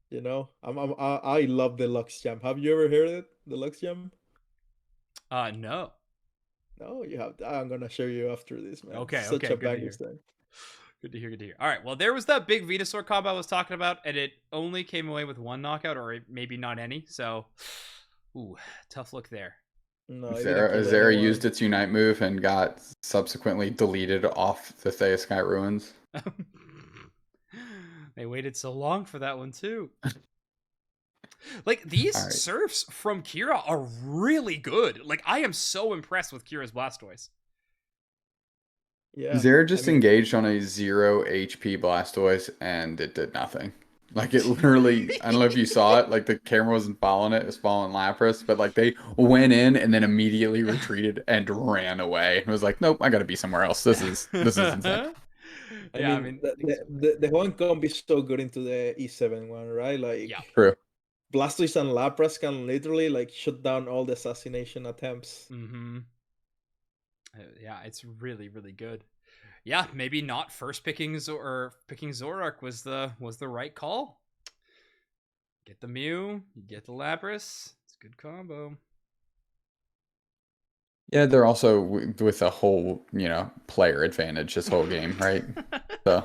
You know, I love the Lux Jam. Have you ever heard it? The Lux Jam? No. No, you have. I'm gonna show you after this, man. Okay, Such okay. a banger thing. Good to hear. All right, well, there was that big Venusaur combo I was talking about, and it only came away with one knockout, or maybe not any. So, ooh, tough look there. No, Zara used its Unite move and got subsequently deleted off the Theosky Ruins. They waited so long for that one too. Like, these surfs from Kira are really good. Like, I am so impressed with Kira's Blastoise. Yeah, Zara just engaged on a 0 HP Blastoise and it did nothing. Like, it literally, I don't know if you saw it, like the camera wasn't following it, it was following Lapras, but like they went in and then immediately retreated and ran away. It was like, nope, I gotta be somewhere else. This is insane. I mean the whole comp is so good into the E7 one, right? Like, yeah, true. Blastoise and Lapras can literally like shut down all the assassination attempts. Yeah, it's really, really good. Yeah, maybe not first picking Zoroark was the right call. Get the Mew, you get the Lapras. It's a good combo. Yeah, they're also with a whole, player advantage this whole game, right? So.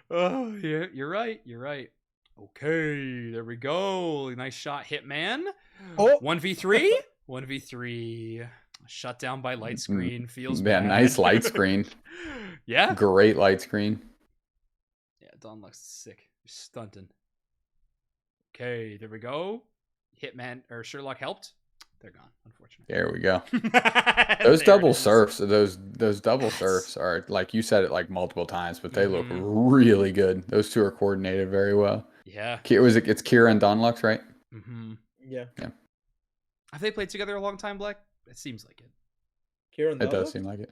Oh, yeah, you're right. Okay, there we go. Nice shot, Hitman. Oh, 1v3. 1v3. Shut down by light screen. Feels bad. Nice light screen. Yeah. Great light screen. Yeah, Don looks sick. You're stunting. Okay, there we go. Hitman or Sherlock helped. They're gone, unfortunately. There we go. Those double surfs, those double surfs are, like you said it like multiple times, but they look really good. Those two are coordinated very well. Yeah. It's Kira and Donlux, right? Yeah. Have they played together a long time, Black? It seems like it. Kira and Donlux? It does seem like it.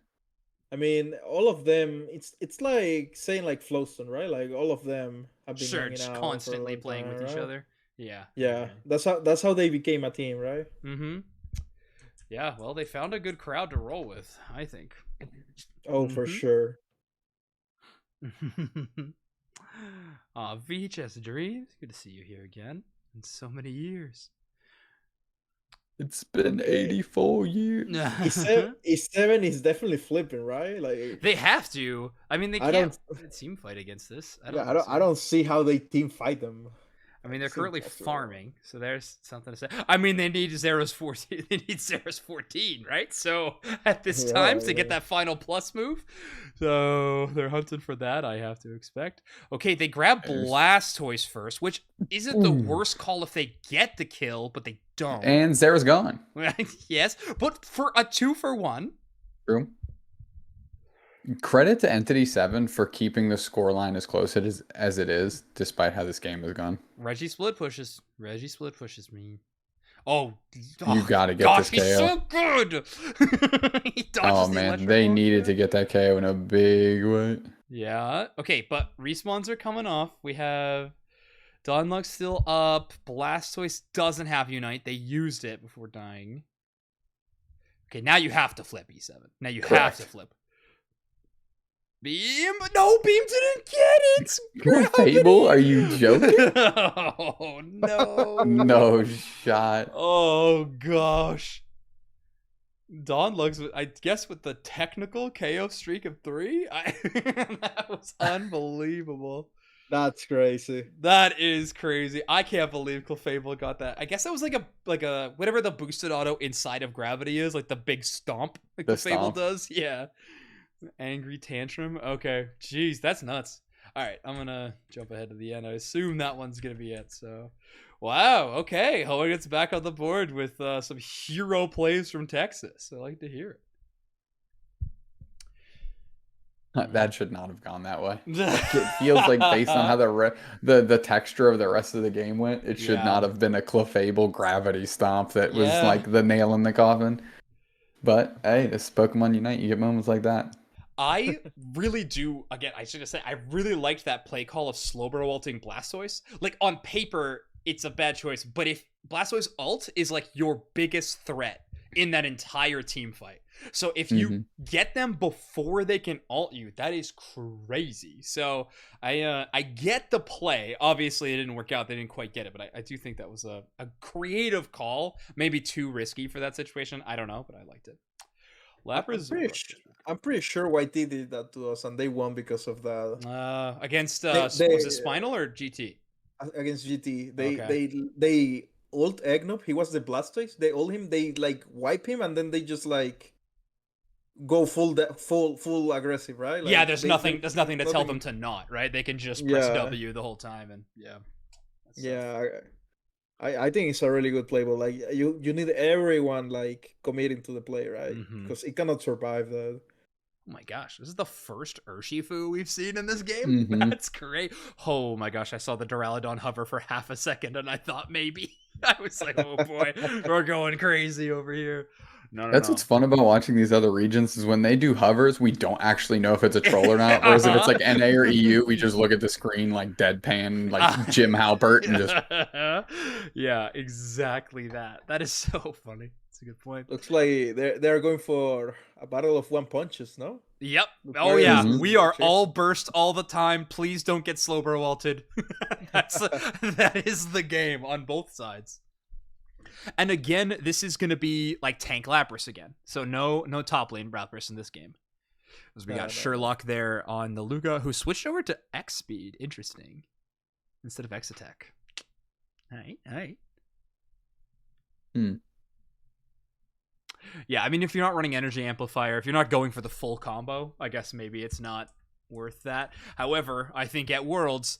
I mean, all of them. It's like saying like Flowstone, right? Like all of them have been hanging out constantly playing with each other. Yeah. Yeah. That's how they became a team, right? Yeah. Well, they found a good crowd to roll with, I think. Oh, for sure. VHS Dreams. Good to see you here again in so many years. It's been 84 years. E7 is definitely flipping, right? Like, they have to. I mean, they can't team fight against this. I don't see how they team fight them. I mean, they're currently farming, so there's something to say. I mean, they need Zera's 14. They need Zera's 14, right? So at this time to get that final plus move, so they're hunting for that. I have to expect. Okay, they grab Blastoise first, which isn't the worst call if they get the kill, but they don't. And Zera's gone. Yes, but for a 2-for-1. True. Credit to Entity 7 for keeping the scoreline as close as it is, despite how this game has gone. Reggie split pushes me. Oh, you gotta get this KO. He's so good. He oh man, they needed to get that KO in a big way. Yeah. Okay, but respawns are coming off. We have Donlux still up. Blastoise doesn't have Unite. They used it before dying. Okay, now you have to flip E7. Now you have to flip. Beam? No, Beam didn't get it! Fable? Are you joking? Oh, no. No shot. Oh, gosh. Don looks, I guess, with the technical KO streak of 3. That was unbelievable. That's crazy. That is crazy. I can't believe Clefable got that. I guess that was like a whatever the boosted auto inside of gravity is, like the big stomp like Clefable does. Yeah. Angry tantrum. Okay. Jeez, that's nuts. All right, I'm gonna jump ahead to the end. I assume that one's gonna be it. So, wow. Okay, Hoa gets back on the board with some hero plays from Texas. I like to hear it. That should not have gone that way. Like, it feels like based on how the texture of the rest of the game went, it should not have been a Clefable gravity stomp that was like the nail in the coffin. But hey, it's Pokemon Unite. You get moments like that. I really do. Again, I should just say I really liked that play call of Slowbro ulting Blastoise. Like on paper, it's a bad choice, but if Blastoise ult is like your biggest threat in that entire team fight. So if you get them before they can ult you, that is crazy. So I get the play. Obviously, it didn't work out. They didn't quite get it, but I do think that was a creative call. Maybe too risky for that situation. I don't know, but I liked it. I'm pretty sure YT did that to us, and they won because of that. Against was it Spinal or GT? Against GT, they ult Eggnob. He was the Blastoise. They ult him. They like wipe him, and then they just like go full aggressive, right? Like, yeah, there's nothing to tell them to not, right? They can just press W the whole time, and I think it's a really good play, but like you need everyone like committing to the play, right? Because it cannot survive that. Oh my gosh, this is the first Urshifu we've seen in this game. That's great. Oh my gosh, I saw the Duraludon hover for half a second, and I thought maybe I was like, oh boy, we're going crazy over here. That's what's fun about watching these other regions is when they do hovers, we don't actually know if it's a troll or not. Whereas if it's like NA or EU, we just look at the screen like deadpan, like Jim Halpert, and just yeah, exactly that. That is so funny. It's a good point. Looks like they're going for a battle of one punches, no? Yep. Oh yeah, we are all burst all the time. Please don't get Slowbro ulted. That is the game on both sides. And again, this is going to be like tank Lapras again. So no top lane Lapras in this game. Because we got Sherlock there on the Lugia, who switched over to X speed. Interesting. Instead of X attack. All right. Yeah, I mean, if you're not running Energy Amplifier, if you're not going for the full combo, I guess maybe it's not worth that. However, I think at Worlds,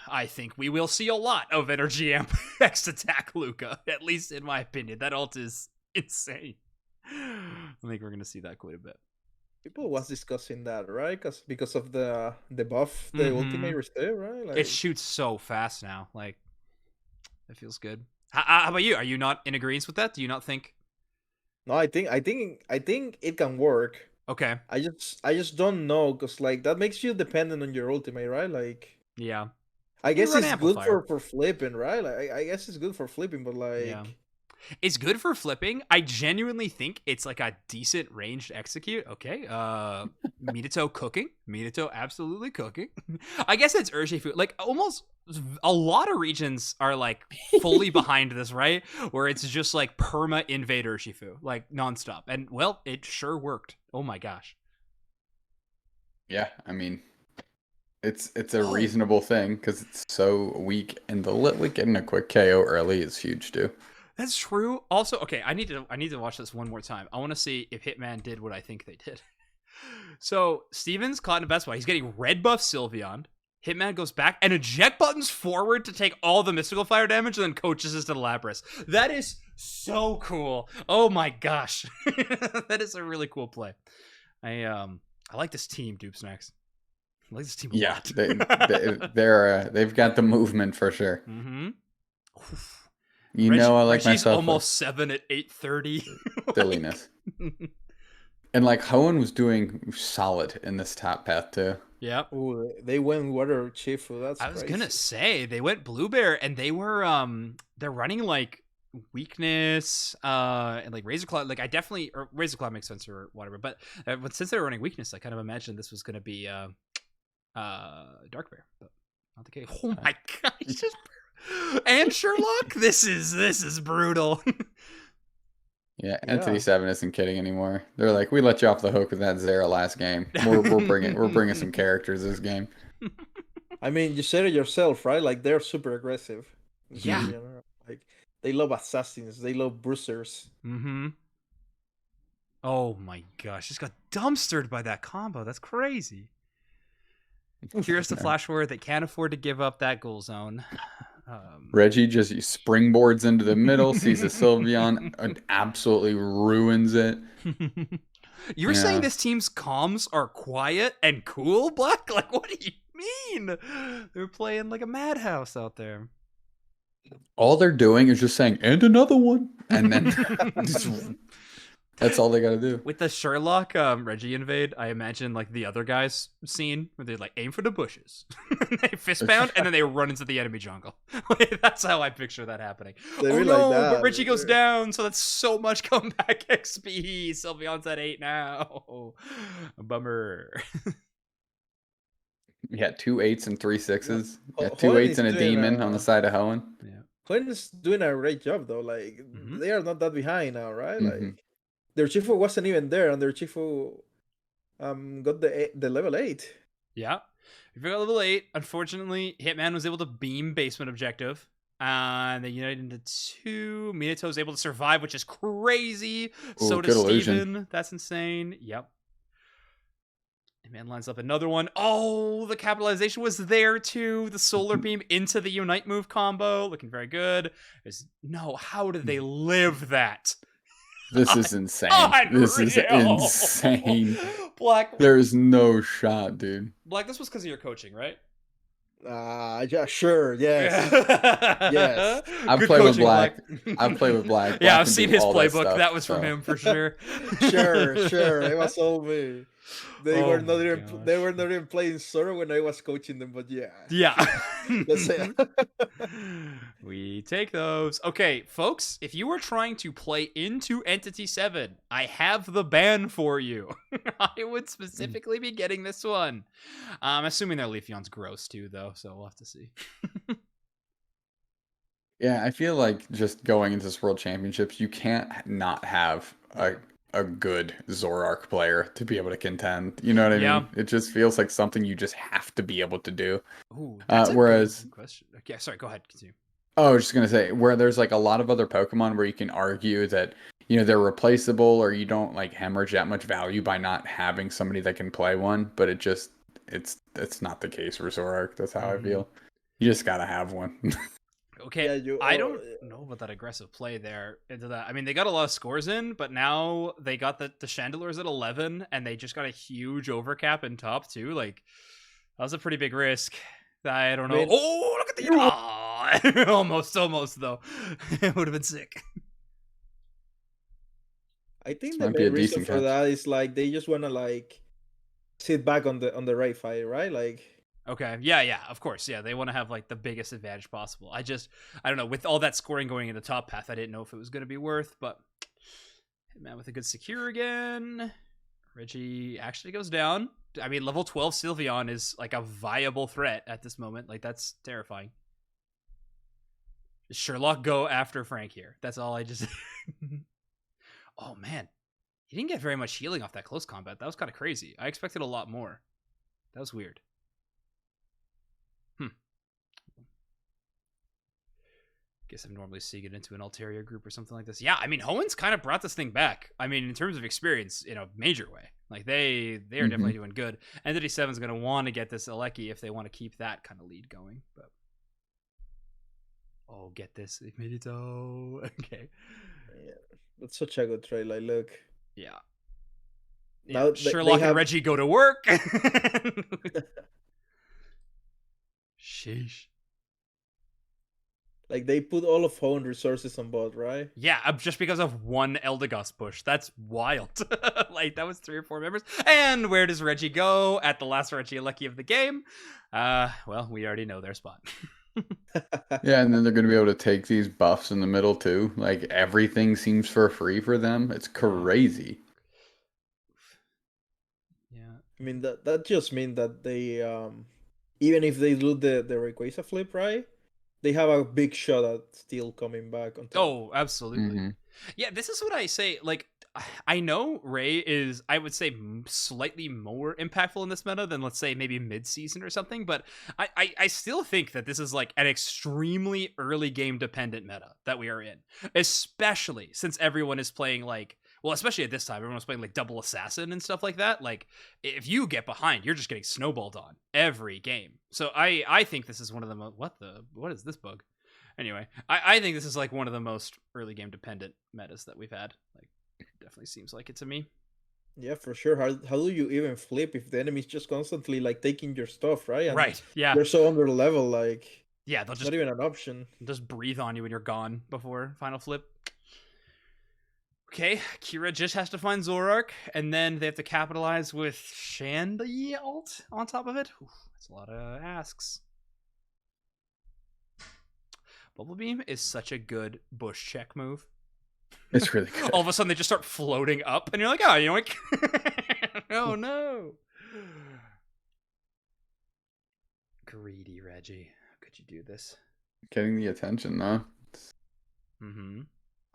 I think we will see a lot of Energy Amp X attack Lugia, at least in my opinion. That ult is insane. I think we're going to see that quite a bit. People was discussing that, right? Because of the buff the ultimate receive, right? Like, it shoots so fast now. Like, it feels good. How about you? Are you not in agreement with that? Do you not think? No, I think it can work. Okay. I just don't know, because like that makes you dependent on your ultimate, right? Like, yeah. I guess it's good for flipping, right? Like, I guess it's good for flipping, but like... Yeah. It's good for flipping. I genuinely think it's like a decent range to execute. Okay. Minato cooking. Minato absolutely cooking. I guess it's Urshifu. Like, almost a lot of regions are like fully behind this, right? Where it's just like perma invade Urshifu, like nonstop. And well, it sure worked. Oh my gosh. Yeah, I mean... It's a reasonable thing because it's so weak, and getting a quick KO early is huge too. That's true. Also, okay, I need to watch this one more time. I want to see if Hitman did what I think they did. So Steven's caught in a best spot. He's getting red buff Sylveon. Hitman goes back and eject buttons forward to take all the mystical fire damage, and then coaches us to the Lapras. That is so cool. Oh my gosh, that is a really cool play. I like this team, doobsnax. I like this team a lot. They've got the movement for sure. You I like Reggie's myself. Almost 7 at 8:30. Silliness. And like Hoenn was doing solid in this top path too. Yeah. Ooh, they went Water Chifu. That's I was gonna say they went Blue Bear, and they were they're running like weakness and like Razor Claw. Like Razor Claw makes sense or whatever, but since they were running weakness, I kind of imagined this was gonna be Dark Bear, but not the case. Oh my gosh. And Sherlock, this is brutal. Yeah, Entity 7 isn't kidding anymore. They're like, we let you off the hook with that Zera last game. We're bringing some characters this game. I mean, you said it yourself, right? Like they're super aggressive. Yeah. Like they love assassins. They love bruisers. Mm-hmm. Oh my gosh, just got dumpstered by that combo. That's crazy. Here's the flash forward that can't afford to give up that goal zone. Reggie just springboards into the middle, sees a Sylveon, and absolutely ruins it. You're saying this team's comms are quiet and cool, Black? Like, what do you mean? They're playing like a madhouse out there. All they're doing is just saying, and another one. And then that's all they got to do. With the Sherlock Reggie invade, I imagine like the other guys scene where they like aim for the bushes, they fist pound, and then they run into the enemy jungle. That's how I picture that happening. Oh no, like but Reggie goes down, so that's so much comeback XP. Sylveon's at 8 now. Bummer. Yeah, 2 8s and 3 6s. Yeah, 2 8s and a demon on the side of Hoenn. Yeah. Hoenn's doing a great job though. Like they are not that behind now, right? Like their Chifu wasn't even there, and their Chifu got the level 8. Yeah. If you got level 8, unfortunately, Hitman was able to beam basement objective. And they united into 2. Minato's able to survive, which is crazy. Ooh, so does Steven. That's insane. Yep. Hitman lines up another one. Oh, the capitalization was there too. The solar beam into the unite move combo. Looking very good. How did they live that? This is insane. Unreal. This is insane. Black. There's no shot, dude. Black, this was because of your coaching, right? Yeah, sure. Yes. Yes. I've played with Black. I've played with Black. Yeah, I've seen his playbook. That was from him for sure. Sure. It was all me. They were not even playing Zoro when I was coaching them, but yeah. Let's say we take those. Okay, folks, if you were trying to play into Entity 7, I have the ban for you. I would specifically be getting this one. I'm assuming their Leafeon's gross too, though, so we'll have to see. Yeah, I feel like just going into this World Championships, you can't not have a good Zoroark player to be able to contend. You know what I mean? It just feels like something you just have to be able to do. Ooh, that's a good question. Okay, sorry, go ahead, continue. Oh, I was just gonna say, where there's like a lot of other Pokemon where you can argue that, they're replaceable, or you don't like hemorrhage that much value by not having somebody that can play one, but it's not the case for Zoroark. That's how I feel. You just gotta have one. Okay, I don't know about that aggressive play there into that. I mean, they got a lot of scores in, but now they got the Chandelures at 11, and they just got a huge overcap in top too. Like, that was a pretty big risk. I don't know. Look at the almost though. It would have been sick. I think the main reason for that is like they just want to like sit back on the right fight, right? Like. Okay. Yeah, of course. Yeah, they want to have like the biggest advantage possible. I don't know, with all that scoring going into top path, I didn't know if it was going to be worth, but Hitman with a good secure again. Reggie actually goes down. I mean, level 12 Sylveon is like a viable threat at this moment. Like, that's terrifying. Sherlock go after Frank here. That's all I just... Oh, man. He didn't get very much healing off that close combat. That was kind of crazy. I expected a lot more. That was weird. Guess I'm normally seeing it into an Altaria group or something like this. Yeah, I mean, Hoenn's kind of brought this thing back. I mean, in terms of experience, in a major way. Like, they are definitely doing good. Entity 7's going to want to get this Aleki if they want to keep that kind of lead going. But oh, get this. Minito. Okay. Yeah, that's such a good trade. Like, look. Yeah. Now Sherlock and Reggie go to work. Sheesh. Like, they put all of Hoenn resources on bot, right? Yeah, just because of one Eldegoss push. That's wild. Like, that was 3 or 4 members. And where does Reggie go at the last Reggie Lucky of the game? Well, we already know their spot. Yeah, and then they're going to be able to take these buffs in the middle, too. Like, everything seems for free for them. It's crazy. Yeah. I mean, that just means that they, even if they do the Rayquaza flip, right? They have a big shot at still coming back on top. Oh, absolutely. Yeah, this is what I say. Like, I know Ray is, I would say, slightly more impactful in this meta than, let's say, maybe mid-season or something, but I still think that this is like an extremely early game dependent meta that we are in, especially since everyone is playing like, well, especially at this time, everyone's playing like double assassin and stuff like that. Like, if you get behind, you're just getting snowballed on every game. So I think this is one of the most, what is this bug? Anyway, I think this is like one of the most early game dependent metas that we've had. Like, definitely seems like it to me. Yeah, for sure. How do you even flip if the enemy's just constantly like taking your stuff, right? And right. Yeah. you're so under level, like yeah, they'll it's just not even an option. Just breathe on you when you're gone before final flip. Okay, Kira just has to find Zorak, and then they have to capitalize with Shandy ult on top of it. Oof, that's a lot of asks. Bubble Beam is such a good bush check move. It's really good. All of a sudden, they just start floating up, and you're like, oh, yoink. Oh, no. Greedy Reggie. How could you do this? Getting the attention, though. Mm-hmm.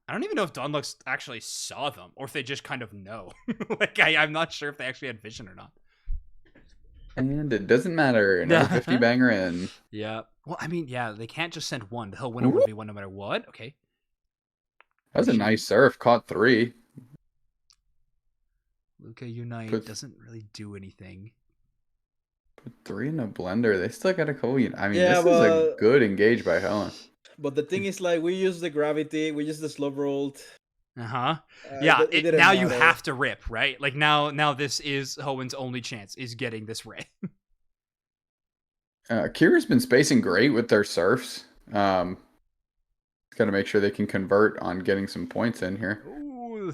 I don't even know if Donlux actually saw them, or if they just kind of know. Like, I'm not sure if they actually had vision or not. And it doesn't matter. Another 50 banger in. Yeah. Well, I mean, yeah, they can't just send one. They'll win a 1v1 no matter what. Okay. That was a nice surf. Caught 3. Luca Unite doesn't really do anything. Put 3 in a blender. They still got a couple. I mean, this is a good engage by Helen. But the thing is, like, we use the gravity, we use the slow rolled. Yeah. Now matter. You have to rip, right? Like now this is Hoen's only chance is getting this ray. Kira's been spacing great with their surfs. Got to make sure they can convert on getting some points in here. Ooh,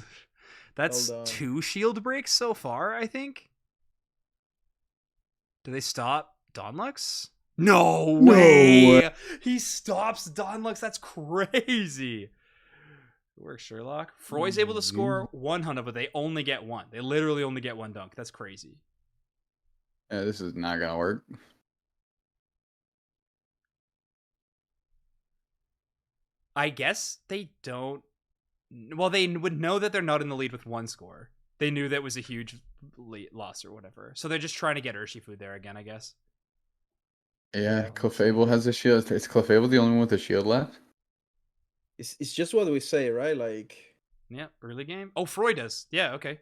that's 2 shield breaks so far, I think. Do they stop Donlux? No way! He stops Donlux. That's crazy. It works, Sherlock. Froy's able to score 100, but they only get 1. They literally only get 1 dunk. That's crazy. Yeah, this is not gonna work. I guess they don't. Well, they would know that they're not in the lead with 1 score. They knew that was a huge loss or whatever. So they're just trying to get Urshifu there again, I guess. Yeah, Clefable has a shield. Is Clefable the only one with a shield left? It's just what we say, right? Like, yeah, early game. Oh, Froy does. Yeah, okay.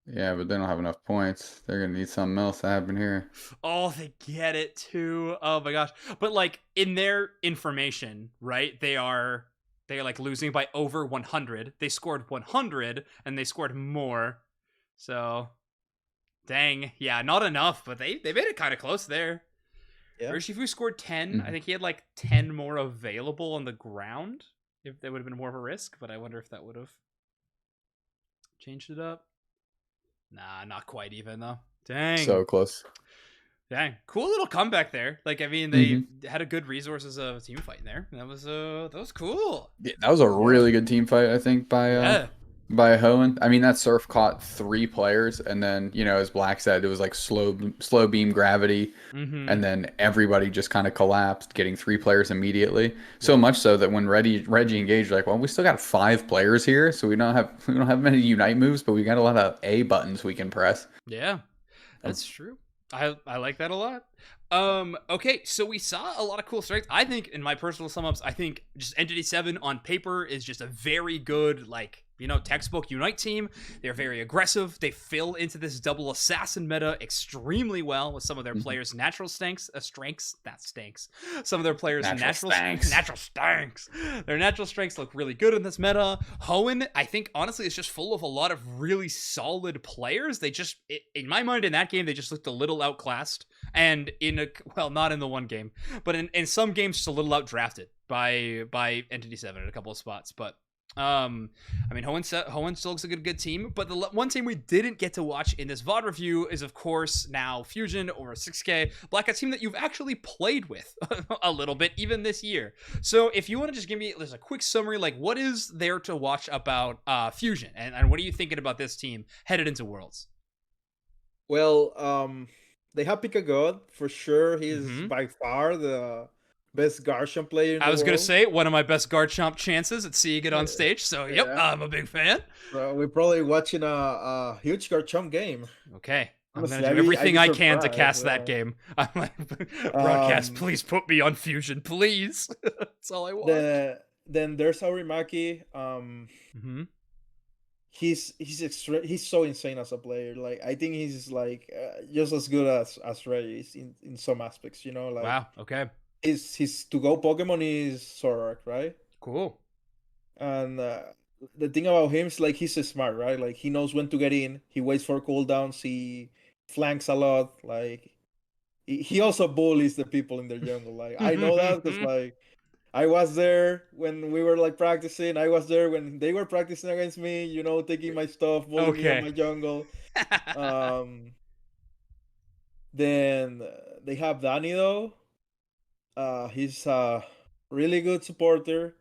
Yeah, but they don't have enough points. They're gonna need something else to happen here. Oh, they get it too. Oh my gosh. But like in their information, right? They are like losing by over 100. They scored 100 and they scored more. So, dang, yeah, not enough, but they made it kind of close there. Yeah. Urshifu scored 10. Mm-hmm. I think he had like 10 more available on the ground. If that would have been more of a risk, but I wonder if that would have changed it up. Nah, not quite even though. Dang. So close. Dang. Cool little comeback there. Like, I mean, they had a good resources of team fight in there. That was cool. Yeah, that was a really good team fight, I think, by Hoenn. I mean, that surf caught 3 players, and then, you know, as Black said, it was like slow beam gravity, and then everybody just kind of collapsed, getting 3 players immediately. So much so that when Reggie engaged, like, well, we still got 5 players here, so we don't have many unite moves, but we got a lot of A buttons we can press. Yeah, that's true. I like that a lot. Okay, so we saw a lot of cool strengths. I think, in my personal sum-ups, I think just Entity 7 on paper is just a very good, like, you know, textbook Unite team. They're very aggressive. They fill into this double assassin meta extremely well with some of their players' natural strengths. That stinks. Some of their players' natural strengths. Their natural strengths look really good in this meta. Hoenn, I think, honestly, is just full of a lot of really solid players. They just, in my mind, in that game, they just looked a little outclassed. And not in the one game, but in some games, just a little outdrafted by Entity 7 at a couple of spots. But I mean, Hoenn still looks like a good team, but the one team we didn't get to watch in this VOD review is, of course, now Fusion or 6K, BlackCH team that you've actually played with a little bit, even this year. So if you want to just give me just a quick summary, like, what is there to watch about Fusion, and what are you thinking about this team headed into Worlds? Well, they have Pick a God, for sure. He's by far the best Garchomp player in the I was world. going to say, one of my best Garchomp chances at seeing it on stage. So, yep, I'm a big fan. So we're probably watching a huge Garchomp game. Okay. I'm going to do everything I can to cast that game. I'm like, broadcast, please put me on Fusion, please. That's all I want. Then there's Aurimaki. He's so insane as a player. Like, I think he's like just as good as Reggie in some aspects, you know. Like, wow, okay. His to-go Pokemon is Zoroark, right? Cool. And the thing about him is like he's smart, right? Like he knows when to get in. He waits for cooldowns. He flanks a lot. Like he also bullies the people in the jungle. Like I know that because like I was there when we were like practicing. I was there when they were practicing against me. You know, taking my stuff, bullying me in my jungle. Then they have Danny though. He's a really good supporter.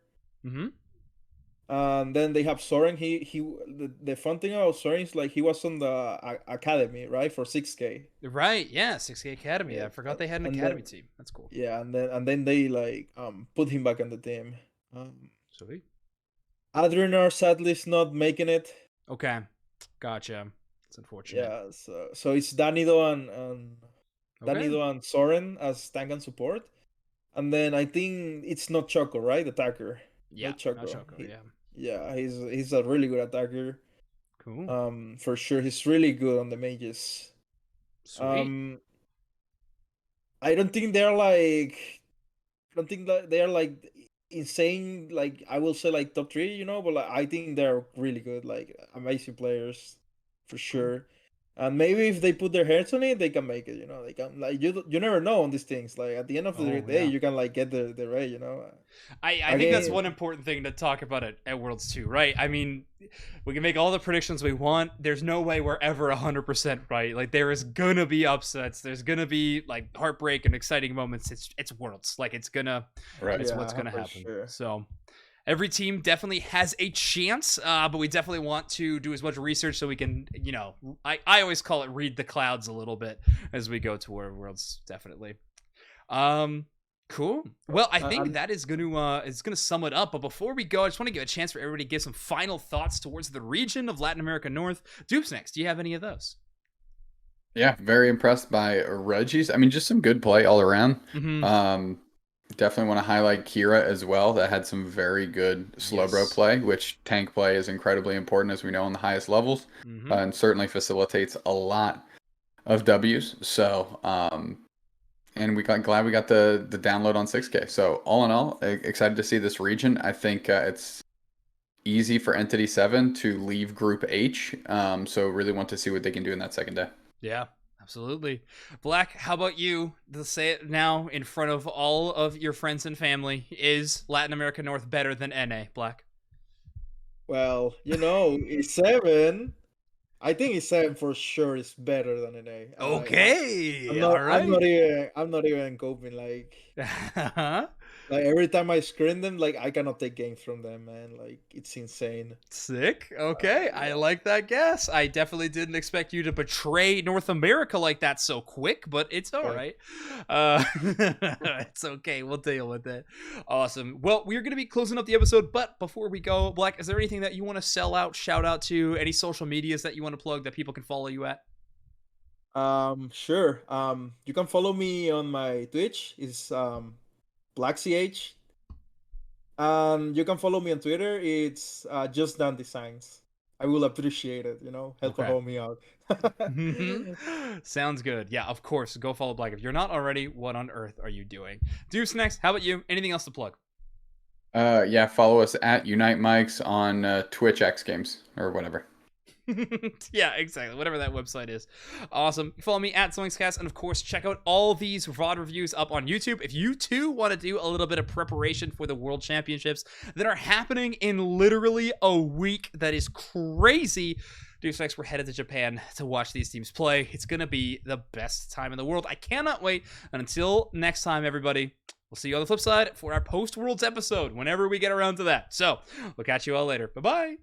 And then they have Soren. The fun thing about Soren is like he was on the academy, right, for 6K. Right, yeah, 6K Academy. Yeah, I forgot they had an academy team. That's cool. Yeah, and then they like put him back on the team. Sweet. Adrianar sadly is not making it. Okay, gotcha. It's unfortunate. Yeah, so it's Danido and Soren as tank and support, and then I think it's not Choco, right, attacker. Yeah, not Choco. Yeah. Yeah, he's a really good attacker. Cool. For sure, he's really good on the mages. Sweet. I don't think they're like insane. Like I will say like top 3, you know, but like, I think they're really good, like amazing players, for sure. And maybe if they put their heads on it, they can make it. You know, they can like you never know on these things. Like at the end of the day, you can like get the raid. You know. I think that's one important thing to talk about at Worlds 2, right? I mean, we can make all the predictions we want. There's no way we're ever 100% right. Like there is gonna be upsets. There's gonna be like heartbreak and exciting moments. It's Worlds. Like it's gonna. Right. It's what's gonna happen. Sure. So. Every team definitely has a chance, but we definitely want to do as much research so we can, you know, I always call it read the clouds a little bit as we go to Worlds, definitely. Cool. Well, I think that is going to sum it up. But before we go, I just want to give a chance for everybody to give some final thoughts towards the region of Latin America North. doobsnax, do you have any of those? Yeah, very impressed by Reggie's. I mean, just some good play all around. Definitely want to highlight Kira as well. That had some very good Slowbro play, which tank play is incredibly important, as we know, on the highest levels, and certainly facilitates a lot of Ws. So, and glad we got the download on 6K. So all in all, excited to see this region. I think it's easy for Entity 7 to leave Group H. So really want to see what they can do in that second day. Yeah. Absolutely. Black, how about you? To say it now in front of all of your friends and family. Is Latin America North better than NA, Black? Well, you know, E7. I think E7 for sure is better than NA. Okay. I'm not even coping. Like, like every time I screen them, like I cannot take games from them, man. Like it's insane. Sick. Okay, I like that guess. I definitely didn't expect you to betray North America like that so quick, but it's all right. It's okay. We'll deal with it. Awesome. Well, we're gonna be closing up the episode, but before we go, Black, is there anything that you want to shout out to? Any social medias that you want to plug that people can follow you at? Sure. You can follow me on my Twitch. It's BlackCH. You can follow me on Twitter. It's Just Done Designs. I will appreciate it, you know, help me out. Sounds good. Yeah, of course. Go follow Black. If you're not already, what on earth are you doing? doobsnax, how about you? Anything else to plug? Yeah, follow us at Unite Mics on Twitch X Games or whatever. Yeah, exactly. Whatever that website is. Awesome. Follow me at Zoinks, and of course, check out all these VOD reviews up on YouTube. If you too want to do a little bit of preparation for the World Championships that are happening in literally a week, that is crazy. doobsnax, we're headed to Japan to watch these teams play. It's going to be the best time in the world. I cannot wait. And until next time, everybody, we'll see you on the flip side for our post-Worlds episode whenever we get around to that. So, we'll catch you all later. Bye-bye.